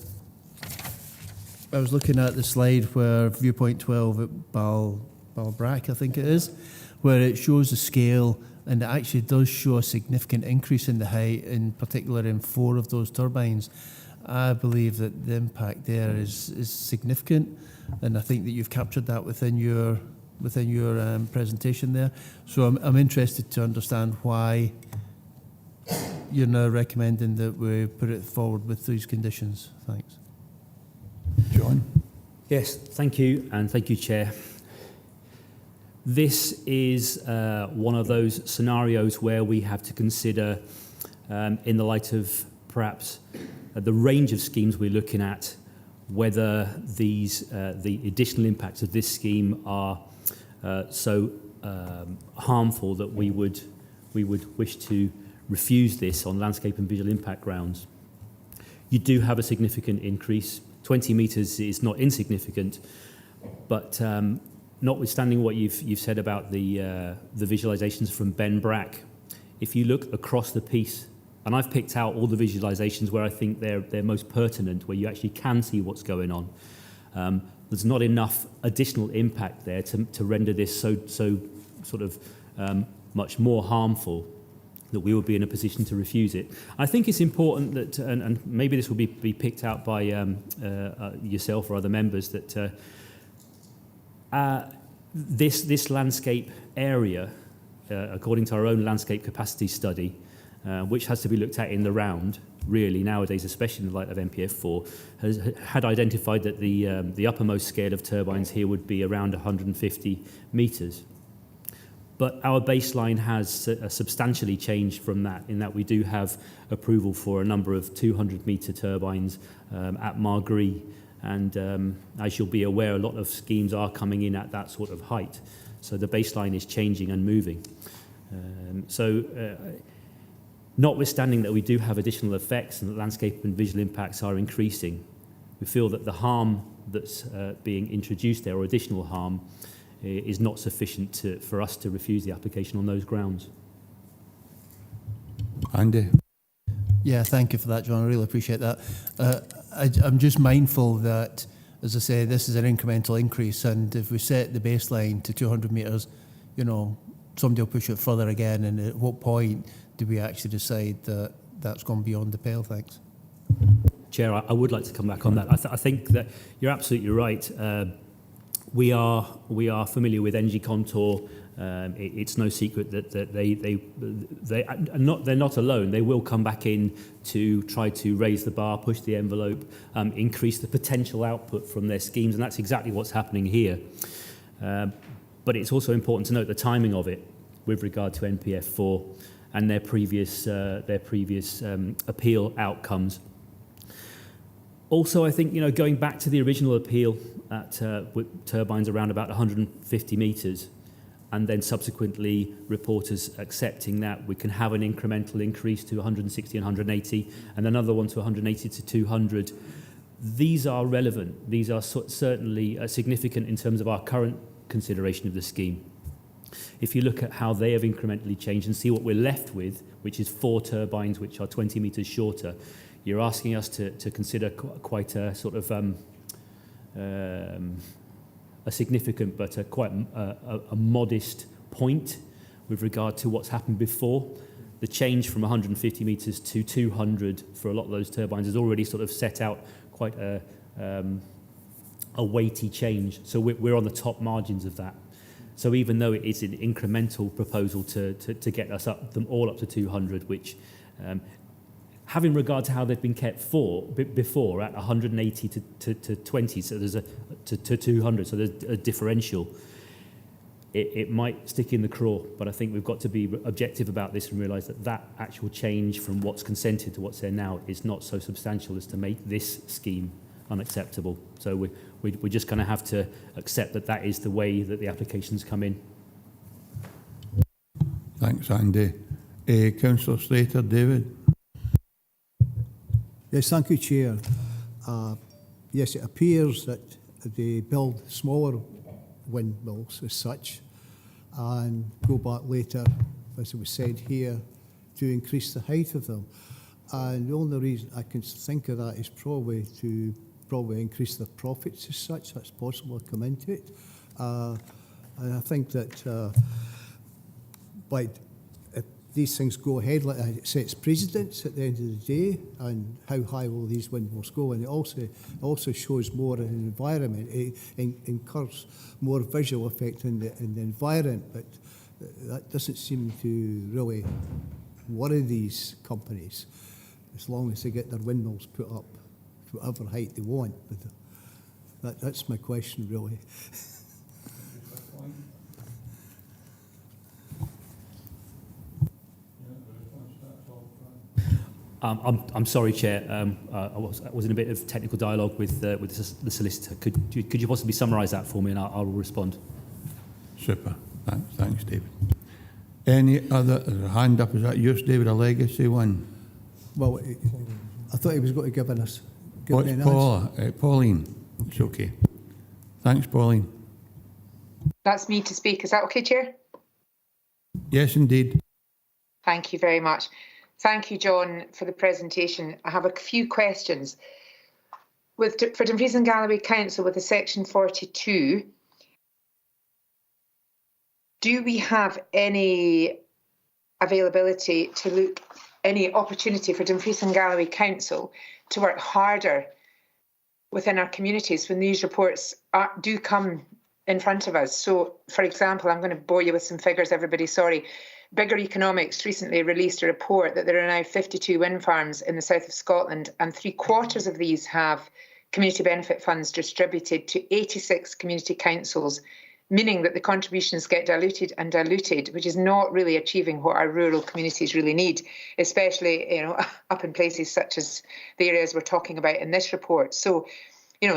I was looking at the slide where viewpoint 12 at Balbrack, I think it is, where it shows the scale, and it actually does show a significant increase in the height, in particular in 4 of those turbines. I believe that the impact there is significant, and I think that you've captured that within your presentation there. So I'm interested to understand why you're now recommending that we put it forward with these conditions. Thanks. John? Yes, thank you, and thank you, Chair. This is one of those scenarios where we have to consider, in the light of perhaps the range of schemes we're looking at, whether these the additional impacts of this scheme are so harmful that we would wish to refuse this on landscape and visual impact grounds. You do have a significant increase. 20 metres is not insignificant, but notwithstanding what you've said about the visualisations from Ben Brack, if you look across the piece, and I've picked out all the visualisations where I think they're most pertinent, where you actually can see what's going on. There's not enough additional impact there to render this so sort of much more harmful that we would be in a position to refuse it. I think it's important that, and maybe this will be picked out by yourself or other members, that this landscape area, according to our own landscape capacity study, which has to be looked at in the round, really nowadays, especially in the light of MPF4, had identified that the uppermost scale of turbines here would be around 150 metres. But our baseline has substantially changed from that, in that we do have approval for a number of 200-metre turbines at Margrie, and as you'll be aware, a lot of schemes are coming in at that sort of height. So the baseline is changing and moving. Notwithstanding that we do have additional effects and that landscape and visual impacts are increasing, we feel that the harm that's being introduced there, or additional harm, is not sufficient for us to refuse the application on those grounds. Andy? Yeah, thank you for that, John. I really appreciate that. I'm just mindful that, as I say, this is an incremental increase, and if we set the baseline to 200 metres, somebody will push it further again, and at what point do we actually decide that that's gone beyond the pale? Thanks. Chair, I would like to come back on that. I think that you're absolutely right. We are familiar with Engie Contour. It's no secret that they're not alone. They will come back in to try to raise the bar, push the envelope, increase the potential output from their schemes, and that's exactly what's happening here. But it's also important to note the timing of it with regard to NPF4 and their previous appeal outcomes. Also, I think, going back to the original appeal with turbines around about 150 metres, and then subsequently reporters accepting that we can have an incremental increase to 160 and 180, and another one to 180 to 200. These are relevant. These are certainly significant in terms of our current consideration of the scheme. If you look at how they have incrementally changed and see what we're left with, which is 4 turbines which are 20 metres shorter, you're asking us to consider quite a sort of a significant but quite a modest point with regard to what's happened before. The change from 150 metres to 200 for a lot of those turbines has already sort of set out quite a weighty change. So we're on the top margins of that. So even though it is an incremental proposal to get us them all up to 200, which having regard to how they've been kept before at 180 to 20, so there's to 200, so there's a differential. It might stick in the craw, but I think we've got to be objective about this and realise that actual change from what's consented to what's there now is not so substantial as to make this scheme unacceptable. So we're just going to have to accept that is the way that the applications come in. Thanks, Andy. Councillor Slater, David? Yes, thank you, Chair. Yes, it appears that they build smaller windmills as such and go back later, as it was said here, to increase the height of them. And the only reason I can think of that is probably to probably increase their profits as such. That's possible to come into it. And I think that like if these things go ahead, like it sets precedents at the end of the day, and how high will these windmills go? And it also shows more in the environment. It incurs more visual effect in the environment, but that doesn't seem to really worry these companies, as long as they get their windmills put up to whatever height they want. But that's my question, really. I'm sorry, Chair. I was in a bit of technical dialogue with the solicitor. Could you possibly summarise that for me, and I'll respond. Super. Thanks, David. Any other hand up? Is that yours, David? A legacy one? Well, I thought he was going to give us. What's Paula? Pauline. It's okay. Thanks, Pauline. That's me to speak. Is that okay, Chair? Yes, indeed. Thank you very much. Thank you, John, for the presentation. I have a few questions. For Dumfries and Galloway Council, with the Section 42, do we have any availability to look, any opportunity for Dumfries and Galloway Council to work harder within our communities when these reports do come in front of us? So, for example, I'm going to bore you with some figures, everybody, sorry. Bigger Economics recently released a report that there are now 52 wind farms in the south of Scotland, and 3/4 of these have community benefit funds distributed to 86 community councils, meaning that the contributions get diluted and diluted, which is not really achieving what our rural communities really need, especially up in places such as the areas we're talking about in this report. So,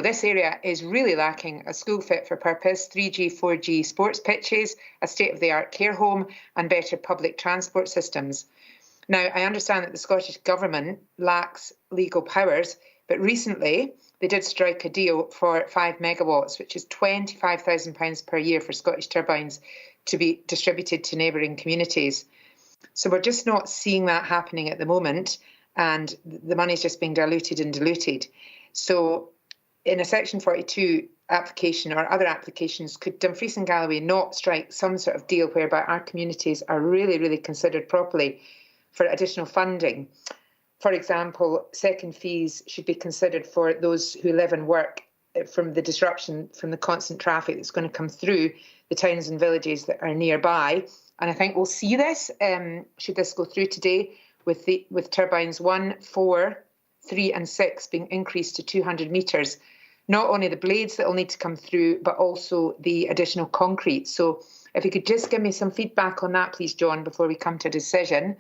this area is really lacking a school fit for purpose, 3G, 4G sports pitches, a state-of-the-art care home, and better public transport systems. Now, I understand that the Scottish Government lacks legal powers, but recently they did strike a deal for 5 megawatts, which is £25,000 per year for Scottish turbines to be distributed to neighbouring communities. So we're just not seeing that happening at the moment, and the money's just being diluted and diluted. So in a Section 42 application or other applications, could Dumfries and Galloway not strike some sort of deal whereby our communities are really, really considered properly for additional funding? For example, second fees should be considered for those who live and work from the disruption from the constant traffic that's going to come through the towns and villages that are nearby. And I think we'll see this, should this go through today, with turbines 1, 4, 3 and 6 being increased to 200 metres. Not only the blades that will need to come through, but also the additional concrete. So if you could just give me some feedback on that, please, John, before we come to a decision.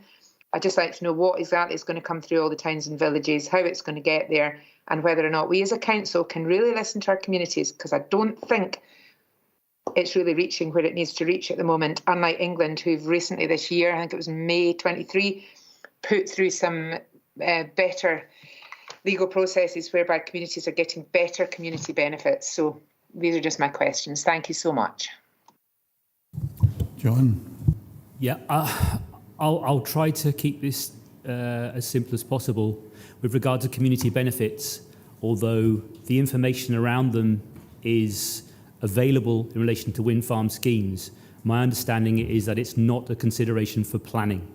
I'd just like to know what exactly is going to come through all the towns and villages, how it's going to get there, and whether or not we as a council can really listen to our communities, because I don't think it's really reaching where it needs to reach at the moment, unlike England, who've recently this year, I think it was May 23, put through some better legal processes whereby communities are getting better community benefits. So these are just my questions. Thank you so much. John? Yeah, I'll try to keep this as simple as possible. With regard to community benefits, although the information around them is available in relation to wind farm schemes, my understanding is that it's not a consideration for planning.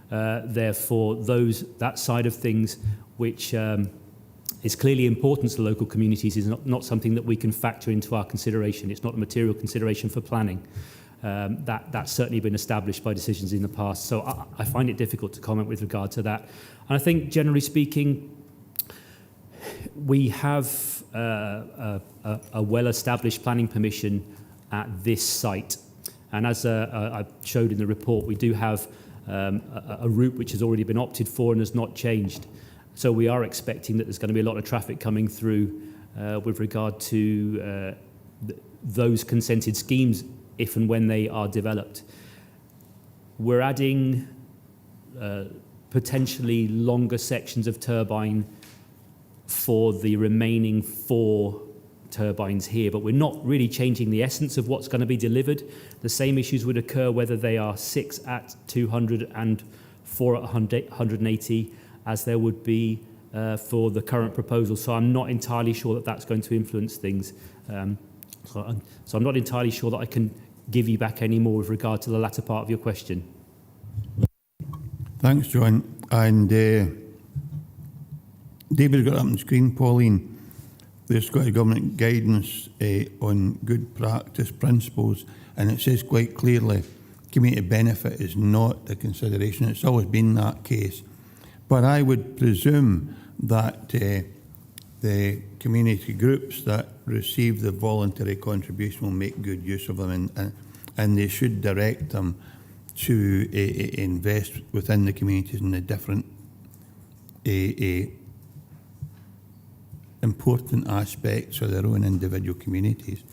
Therefore, that side of things, which is clearly important to local communities, is not something that we can factor into our consideration. It's not a material consideration for planning. That's certainly been established by decisions in the past. So I find it difficult to comment with regard to that. And I think, generally speaking, we have a well-established planning permission at this site. And as I showed in the report, we do have a route which has already been opted for and has not changed. So we are expecting that there's going to be a lot of traffic coming through with regard to those consented schemes if and when they are developed. We're adding potentially longer sections of turbine for the remaining 4 turbines here, but we're not really changing the essence of what's going to be delivered. The same issues would occur whether they are 6 at 200 and 4 at 180, as there would be for the current proposal, so I'm not entirely sure that that's going to influence things. So I'm not entirely sure that I can give you back any more with regard to the latter part of your question. Thanks, John. And David's got up on the screen, Pauline, the Scottish Government guidance on good practice principles, and it says quite clearly community benefit is not a consideration. It's always been that case. But I would presume that the community groups that receive the voluntary contribution will make good use of them, and they should direct them to invest within the communities in the different important aspects of their own individual communities.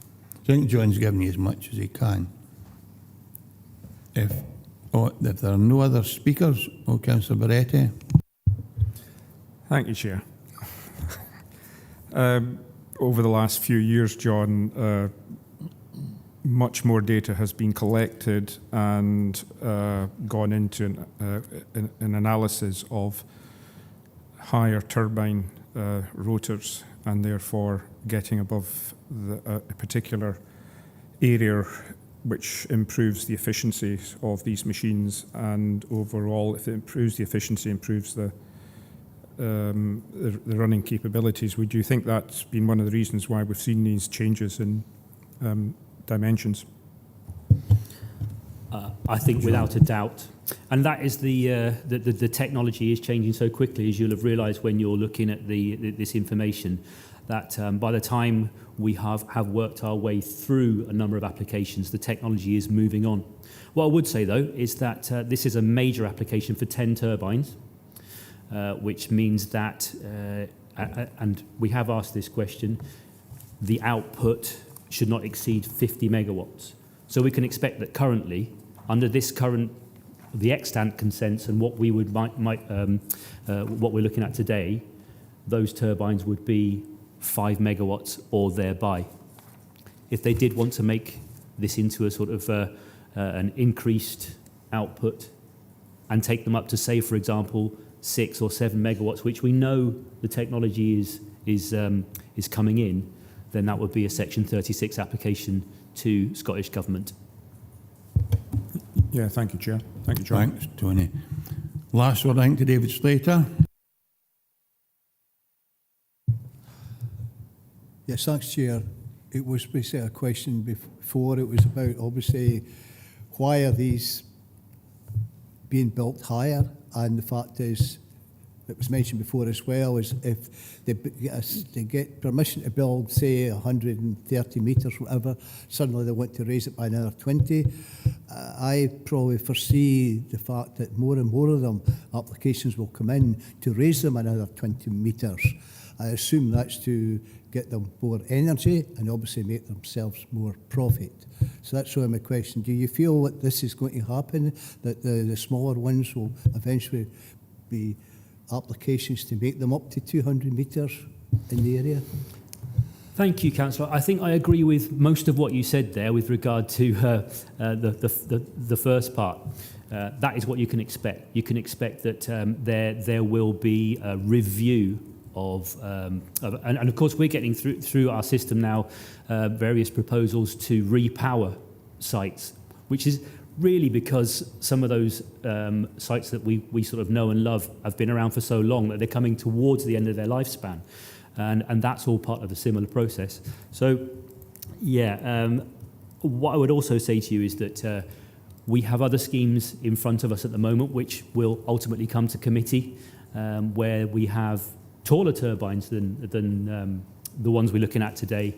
So I think John's given you as much as he can. If there are no other speakers, Councillor Barretti. Thank you, Chair. Over the last few years, John, much more data has been collected and gone into an analysis of higher turbine rotors, and therefore getting above a particular area, which improves the efficiency of these machines, and overall, if it improves the efficiency, improves the running capabilities. Would you think that's been one of the reasons why we've seen these changes in dimensions? I think without a doubt. And that is the technology is changing so quickly, as you'll have realised when you're looking at this information, that by the time we have worked our way through a number of applications, the technology is moving on. What I would say, though, is that this is a major application for 10 turbines, which means that, and we have asked this question, the output should not exceed 50 megawatts. So we can expect that currently, under this the extant consents and what we would what we're looking at today, those turbines would be 5 megawatts or thereby. If they did want to make this into a sort of an increased output and take them up to, say, for example, 6 or 7 megawatts, which we know the technology is coming in, then that would be a Section 36 application to Scottish Government. Yeah, thank you, Chair. Thank you, John. Thanks, Tony. Last word, I think, to David Slater. Yes, thanks, Chair. It was basically a question before. It was about, obviously, why are these being built higher? And the fact is, it was mentioned before as well, is if they get permission to build, say, 130 metres, whatever, suddenly they want to raise it by another 20. I probably foresee the fact that more and more of them, applications will come in to raise them another 20 metres. I assume that's to get them more energy and obviously make themselves more profit. So that's really my question. Do you feel that this is going to happen, that the smaller ones will eventually be applications to make them up to 200 metres in the area? Thank you, Councillor. I think I agree with most of what you said there with regard to the first part. That is what you can expect. You can expect that there will be a review and of course we're getting through our system now various proposals to repower sites, which is really because some of those sites that we sort of know and love have been around for so long that they're coming towards the end of their lifespan, and that's all part of a similar process. So yeah, what I would also say to you is that we have other schemes in front of us at the moment which will ultimately come to committee, where we have taller turbines than the ones we're looking at today.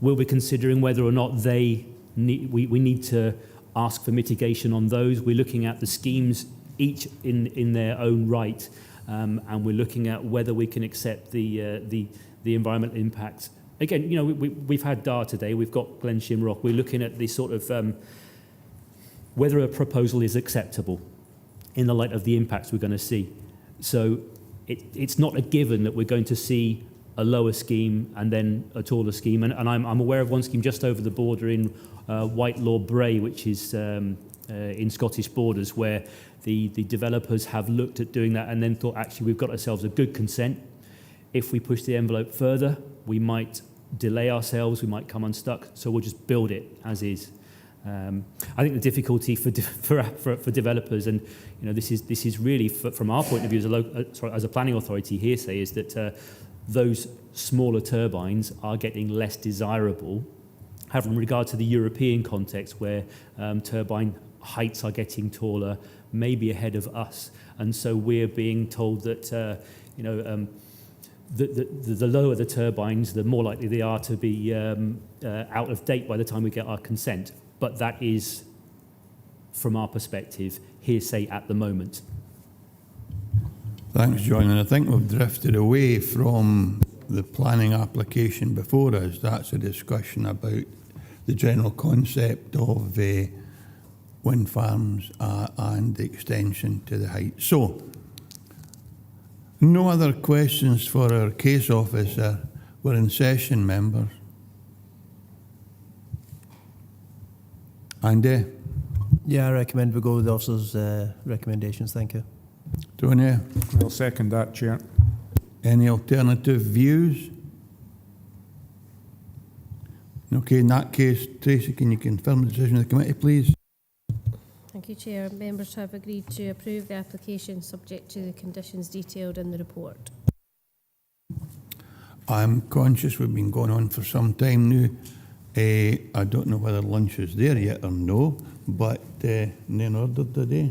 We'll be considering whether or not we need to ask for mitigation on those. We're looking at the schemes each in their own right, and we're looking at whether we can accept the environmental impacts. Again, you know, we've had Dar today, we've got Glen Shimrock. We're looking at the sort of whether a proposal is acceptable in the light of the impacts we're going to see. So it's not a given that we're going to see a lower scheme and then a taller scheme. And I'm aware of one scheme just over the border in Whitelaw Bray, which is in Scottish borders, where the developers have looked at doing that and then thought, actually, we've got ourselves a good consent. If we push the envelope further, we might delay ourselves, we might come unstuck, so we'll just build it as is. I think the difficulty for developers, and this is really from our point of view as a planning authority hearsay, is that those smaller turbines are getting less desirable. However, in regard to the European context, where turbine heights are getting taller, maybe ahead of us, and so we're being told that the lower the turbines, the more likely they are to be out of date by the time we get our consent. But that is, from our perspective, hearsay at the moment. Thanks, John. And I think we've drifted away from the planning application before us. That's a discussion about the general concept of wind farms and the extension to the height. So, no other questions for our case officer. We're in session, members. Andy? Yeah, I recommend we go with the officer's recommendations. Thank you. Tony? I'll second that, Chair. Any alternative views? Okay, in that case, Tracy, can you confirm the decision of the committee, please? Thank you, Chair. Members have agreed to approve the application subject to the conditions detailed in the report. I'm conscious we've been going on for some time now. I don't know whether lunch is there yet or no, but in order today.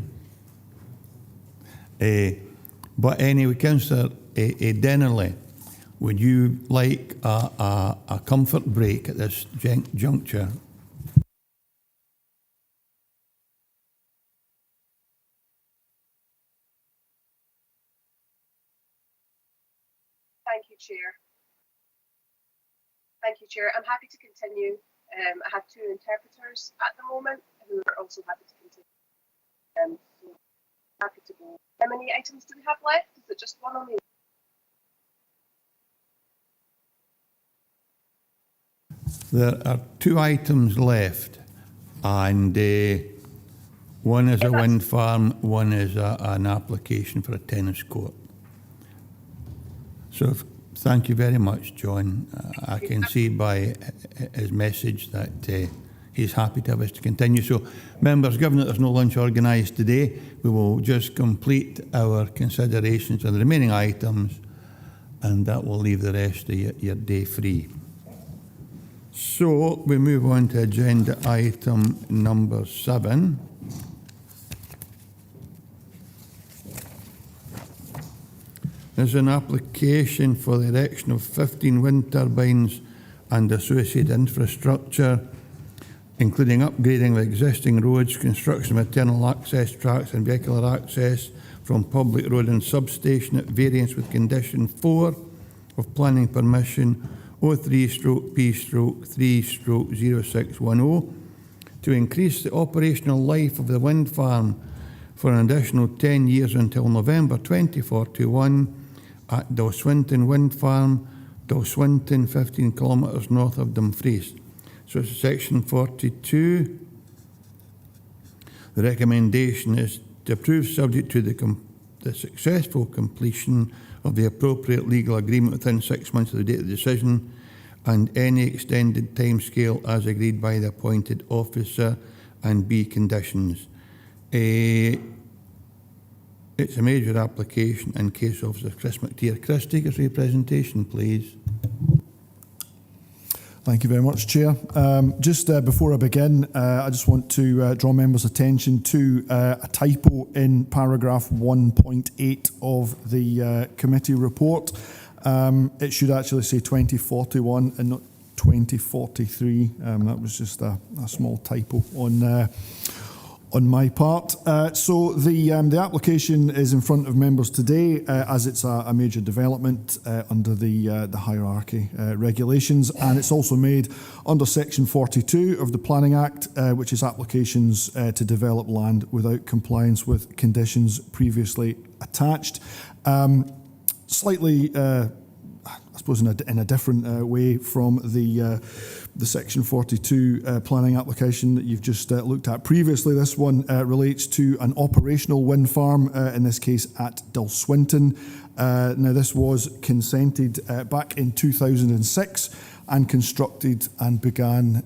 But anyway, Councillor Dennerley, would you like a comfort break at this juncture? Thank you, Chair. Thank you, Chair. I'm happy to continue. I have two interpreters at the moment who are also happy to continue. So happy to go. How many items do we have left? Is it just one on the? There are two items left, and one is a wind farm, one is an application for a tennis court. So thank you very much, John. I can see by his message that he's happy to have us to continue. So, members, given that there's no lunch organised today, we will just complete our considerations on the remaining items, and that will leave the rest of your day free. So, we move on to agenda item number 7. There's an application for the erection of 15 wind turbines and associated infrastructure, including upgrading of existing roads, construction of internal access tracks and vehicular access from public road and substation at variance with condition 4 of planning permission 03/P/3/0610 to increase the operational life of the wind farm for an additional 10 years until November 2041 at Dalswinton Wind Farm, Dalswinton, 15 kilometres north of Dumfries. So it's section 42. The recommendation is to approve subject to the successful completion of the appropriate legal agreement within 6 months of the date of the decision and any extended timescale as agreed by the appointed officer, and B, conditions. It's a major application in case officer Chris McTeer. Chris, take us through your presentation, please. Thank you very much, Chair. Just before I begin, I just want to draw members' attention to a typo in paragraph 1.8 of the committee report. It should actually say 2041 and not 2043. That was just a small typo on my part. So the application is in front of members today as it's a major development under the hierarchy regulations, and it's also made under section 42 of the Planning Act, which is applications to develop land without compliance with conditions previously attached. Slightly I suppose in a different way from the Section 42 planning application that you've just looked at previously. This one relates to an operational wind farm, in this case at Dulswinton. Now, this was consented back in 2006 and constructed and began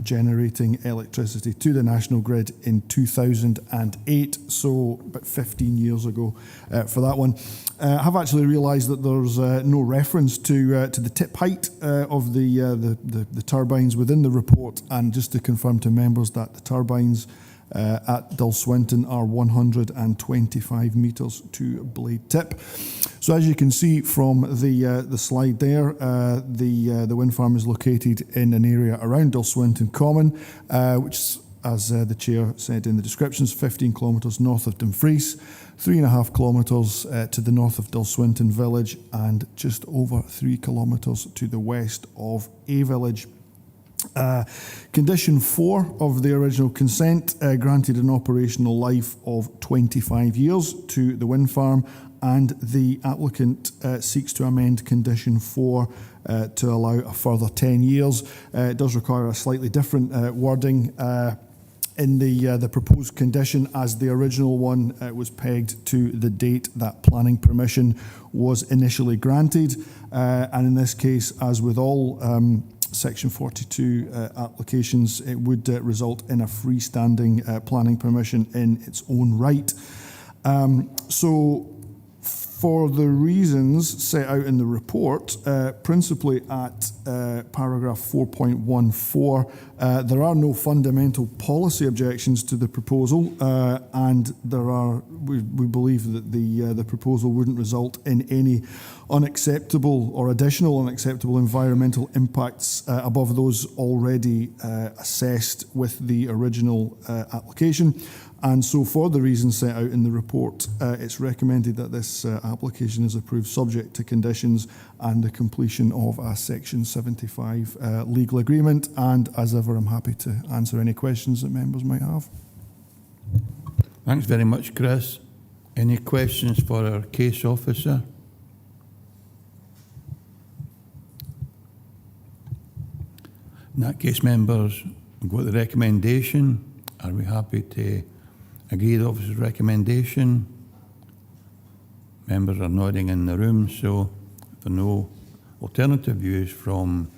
generating electricity to the national grid in 2008, so about 15 years ago for that one. I have actually realised that there's no reference to the tip height of the turbines within the report, and just to confirm to members that the turbines at Dulswinton are 125 metres to blade tip. So as you can see from the slide there, the wind farm is located in an area around Dulswinton Common, which, as the Chair said in the descriptions, 15 kilometres north of Dumfries, 3.5 kilometres to the north of Dulswinton Village, and just over 3 kilometres to the west of A Village. Condition 4 of the original consent granted an operational life of 25 years to the wind farm, and the applicant seeks to amend condition 4 to allow a further 10 years. It does require a slightly different wording in the proposed condition, as the original one was pegged to the date that planning permission was initially granted. And in this case, as with all Section 42 applications, it would result in a freestanding planning permission in its own right. So for the reasons set out in the report, principally at paragraph 4.14, there are no fundamental policy objections to the proposal, and we believe that the proposal wouldn't result in any unacceptable or additional unacceptable environmental impacts above those already assessed with the original application. And so for the reasons set out in the report, it's recommended that this application is approved subject to conditions and the completion of a Section 75 legal agreement. And as ever, I'm happy to answer any questions that members might have. Thanks very much, Chris. Any questions for our case officer? In that case, members, we've got the recommendation. Are we happy to agree with the officer's recommendation? Members are nodding in the room, so if there are no alternative views from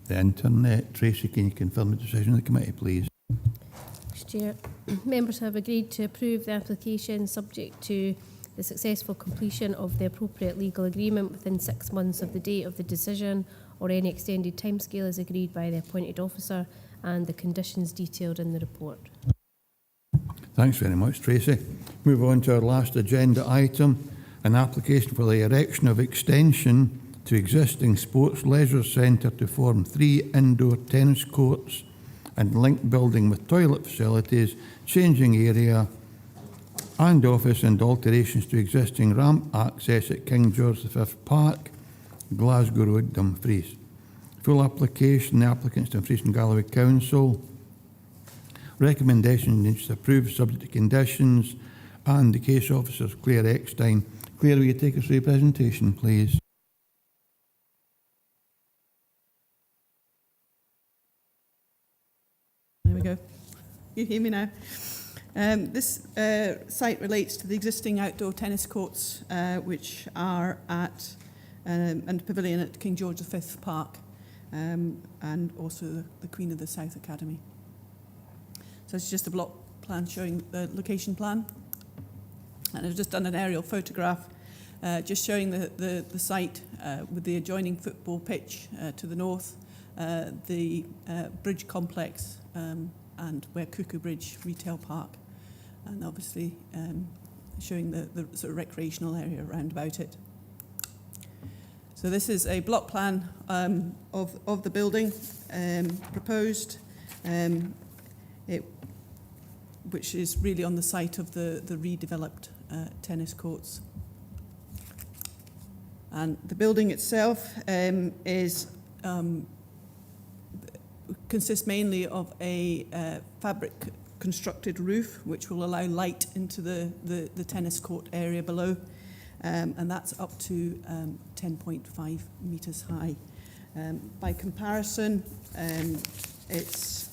the internet, Tracy, can you confirm the decision of the committee, please? Chair, members have agreed to approve the application subject to the successful completion of the appropriate legal agreement within 6 months of the date of the decision, or any extended timescale as agreed by the appointed officer, and the conditions detailed in the report. Thanks very much, Tracy. Move on to our last agenda item, an application for the erection of extension to existing sports leisure centre to form 3 indoor tennis courts and linked building with toilet facilities, changing area and office, and alterations to existing ramp access at King George V Park, Glasgow Road, Dumfries. Full application, the applicants Dumfries and Galloway Council. Recommendation is approved subject to conditions, and the case officers Claire Eckstein. Claire, will you take us through your presentation, please? There we go. You hear me now? This site relates to the existing outdoor tennis courts, which are at and pavilion at King George V Park, and also the Queen of the South Academy. So it's just a block plan showing the location plan. And I've just done an aerial photograph just showing the site with the adjoining football pitch to the north, the bridge complex, and where Cuckoo Bridge Retail Park, and obviously showing the sort of recreational area around about it. So this is a block plan of the building proposed, which is really on the site of the redeveloped tennis courts. And the building itself consists mainly of a fabric constructed roof, which will allow light into the tennis court area below. and that's up to 10.5 metres high. By comparison, it's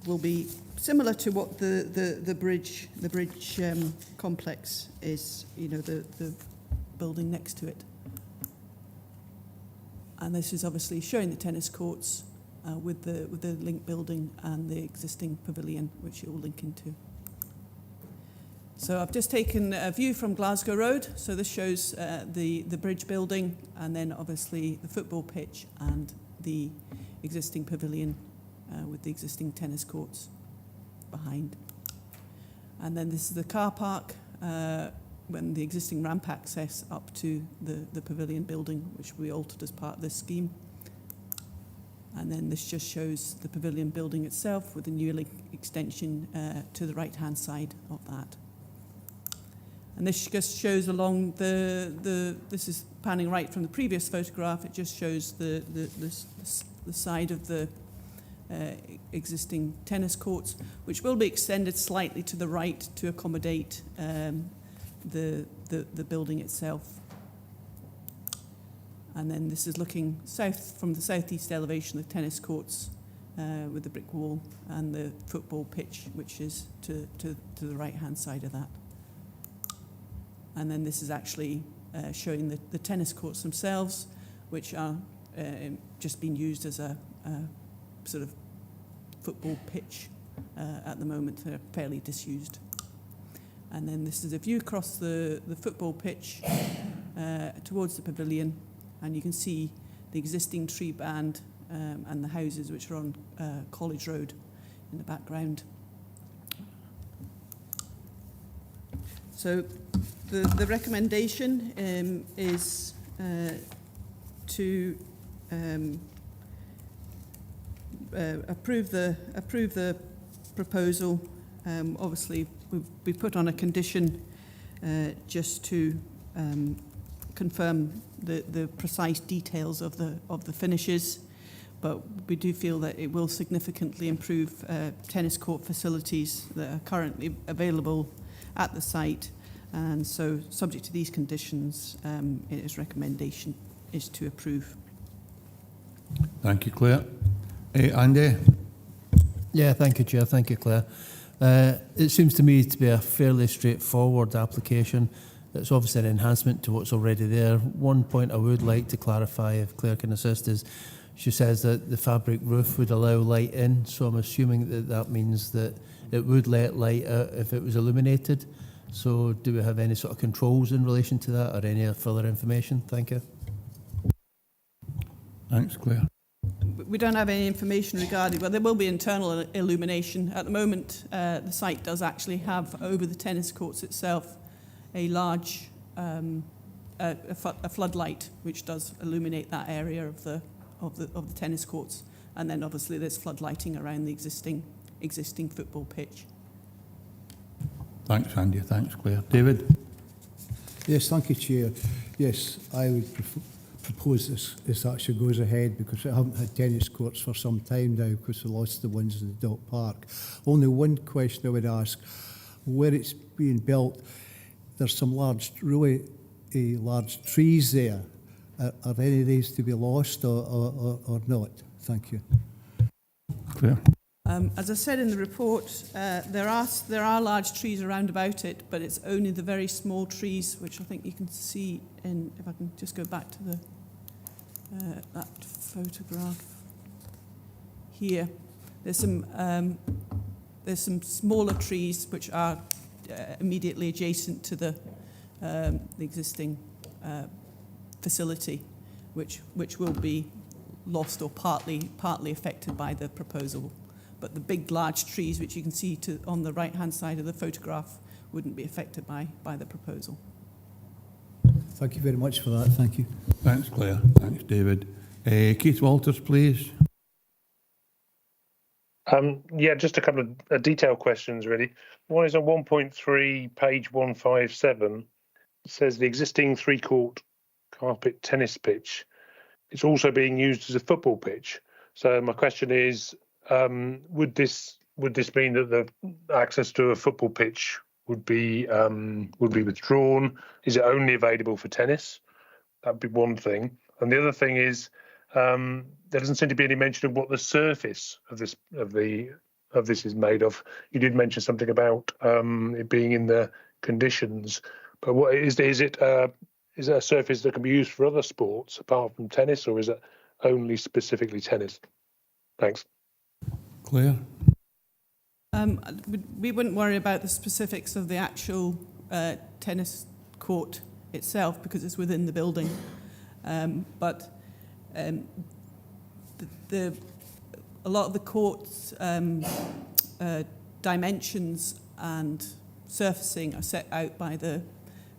will be similar to what the bridge complex is, you know, the building next to it. And this is obviously showing the tennis courts with the link building and the existing pavilion, which it will link into. So I've just taken a view from Glasgow Road. So this shows the bridge building, and then obviously the football pitch and the existing pavilion with the existing tennis courts behind. And then this is the car park when the existing ramp access up to the pavilion building, which we altered as part of this scheme. And then this just shows the pavilion building itself with the new link extension to the right-hand side of that. And this just shows along this is panning right from the previous photograph. It just shows the side of the existing tennis courts, which will be extended slightly to the right to accommodate the building itself. And then this is looking south from the southeast elevation of the tennis courts with the brick wall and the football pitch, which is to the right-hand side of that. And then this is actually showing the tennis courts themselves, which are just being used as a sort of football pitch at the moment. They're fairly disused. And then this is a view across the football pitch towards the pavilion, and you can see the existing tree band and the houses which are on College Road in the background. So the recommendation is to approve the proposal. Obviously, we've put on a condition just to confirm the precise details of the finishes, but we do feel that it will significantly improve tennis court facilities that are currently available at the site. And so, subject to these conditions, its recommendation is to approve. Thank you, Claire. Andy? Yeah, thank you, Chair. Thank you, Claire. It seems to me to be a fairly straightforward application. It's obviously an enhancement to what's already there. One point I would like to clarify, if Claire can assist, is she says that the fabric roof would allow light in, so I'm assuming that that means that it would let light out if it was illuminated. So do we have any sort of controls in relation to that, or any further information? Thank you. Thanks, Claire. We don't have any information regarding, well, there will be internal illumination. At the moment, the site does actually have, over the tennis courts itself, a large a floodlight which does illuminate that area of the tennis courts, and then obviously there's floodlighting around the existing football pitch. Thanks, Andy. Thanks, Claire. David? Yes, thank you, Chair. Yes, I would propose this actually goes ahead, because we haven't had tennis courts for some time now because we lost the ones in the Dock Park. Only one question I would ask: where it's being built, there's some large trees there. Are any of these to be lost or not? Thank you. Claire? As I said in the report, there are large trees around about it, but it's only the very small trees, which I think you can see in, if I can just go back to the that photograph here. There's some smaller trees which are immediately adjacent to the existing facility, which will be lost or partly affected by the proposal. But the big, large trees, which you can see on the right-hand side of the photograph, wouldn't be affected by the proposal. Thank you very much for that. Thank you. Thanks, Claire. Thanks, David. Keith Walters, please. Yeah, just a couple of detailed questions, really. One is on 1.3, page 157. It says the existing three-court carpet tennis pitch. It's also being used as a football pitch. So my question is, would this would this mean that the access to a football pitch would be withdrawn? Is it only available for tennis? That'd be one thing. And the other thing is, there doesn't seem to be any mention of what the surface of this is made of. You did mention something about it being in the conditions, but what is it? Is it a surface that can be used for other sports apart from tennis, or is it only specifically tennis? Thanks. Claire? We wouldn't worry about the specifics of the actual tennis court itself because it's within the building. But a lot of the court's dimensions and surfacing are set out by the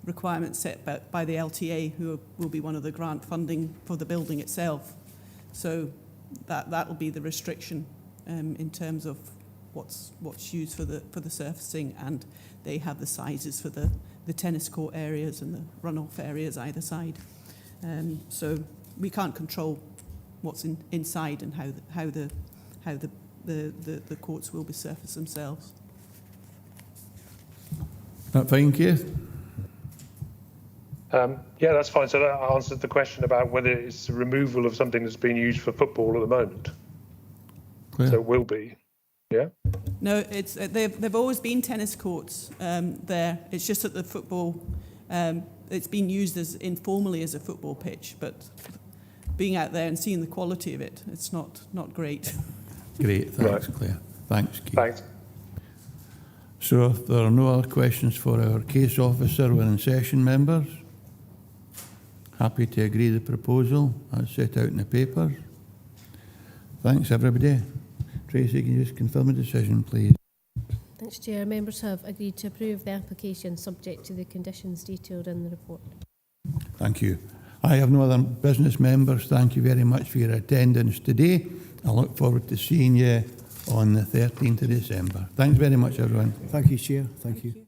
requirements set by the LTA, who will be one of the grant funding for the building itself. So that will be the restriction in terms of what's used for the surfacing, and they have the sizes for the tennis court areas and the runoff areas either side. So we can't control what's inside and how the courts will be surfaced themselves. That fine, Keith? Yeah, that's fine. So that answers the question about whether it's a removal of something that's being used for football at the moment. Claire? So it will be, yeah? No, it's they've always been tennis courts there. It's just that the football, it's been used as informally as a football pitch, but being out there and seeing the quality of it, it's not great. Great, thanks, Right. Claire. Thanks, Keith. Thanks. So if there are no other questions for our case officer, we're in session, members. Happy to agree the proposal as set out in the papers. Thanks, everybody. Tracy, can you just confirm the decision, please? Thanks, Chair. Members have agreed to approve the application subject to the conditions detailed in the report. Thank you. I have no other business, members. Thank you very much for your attendance today. I look forward to seeing you on the 13th of December. Thanks very much, everyone. Thank you, Chair. Thank you.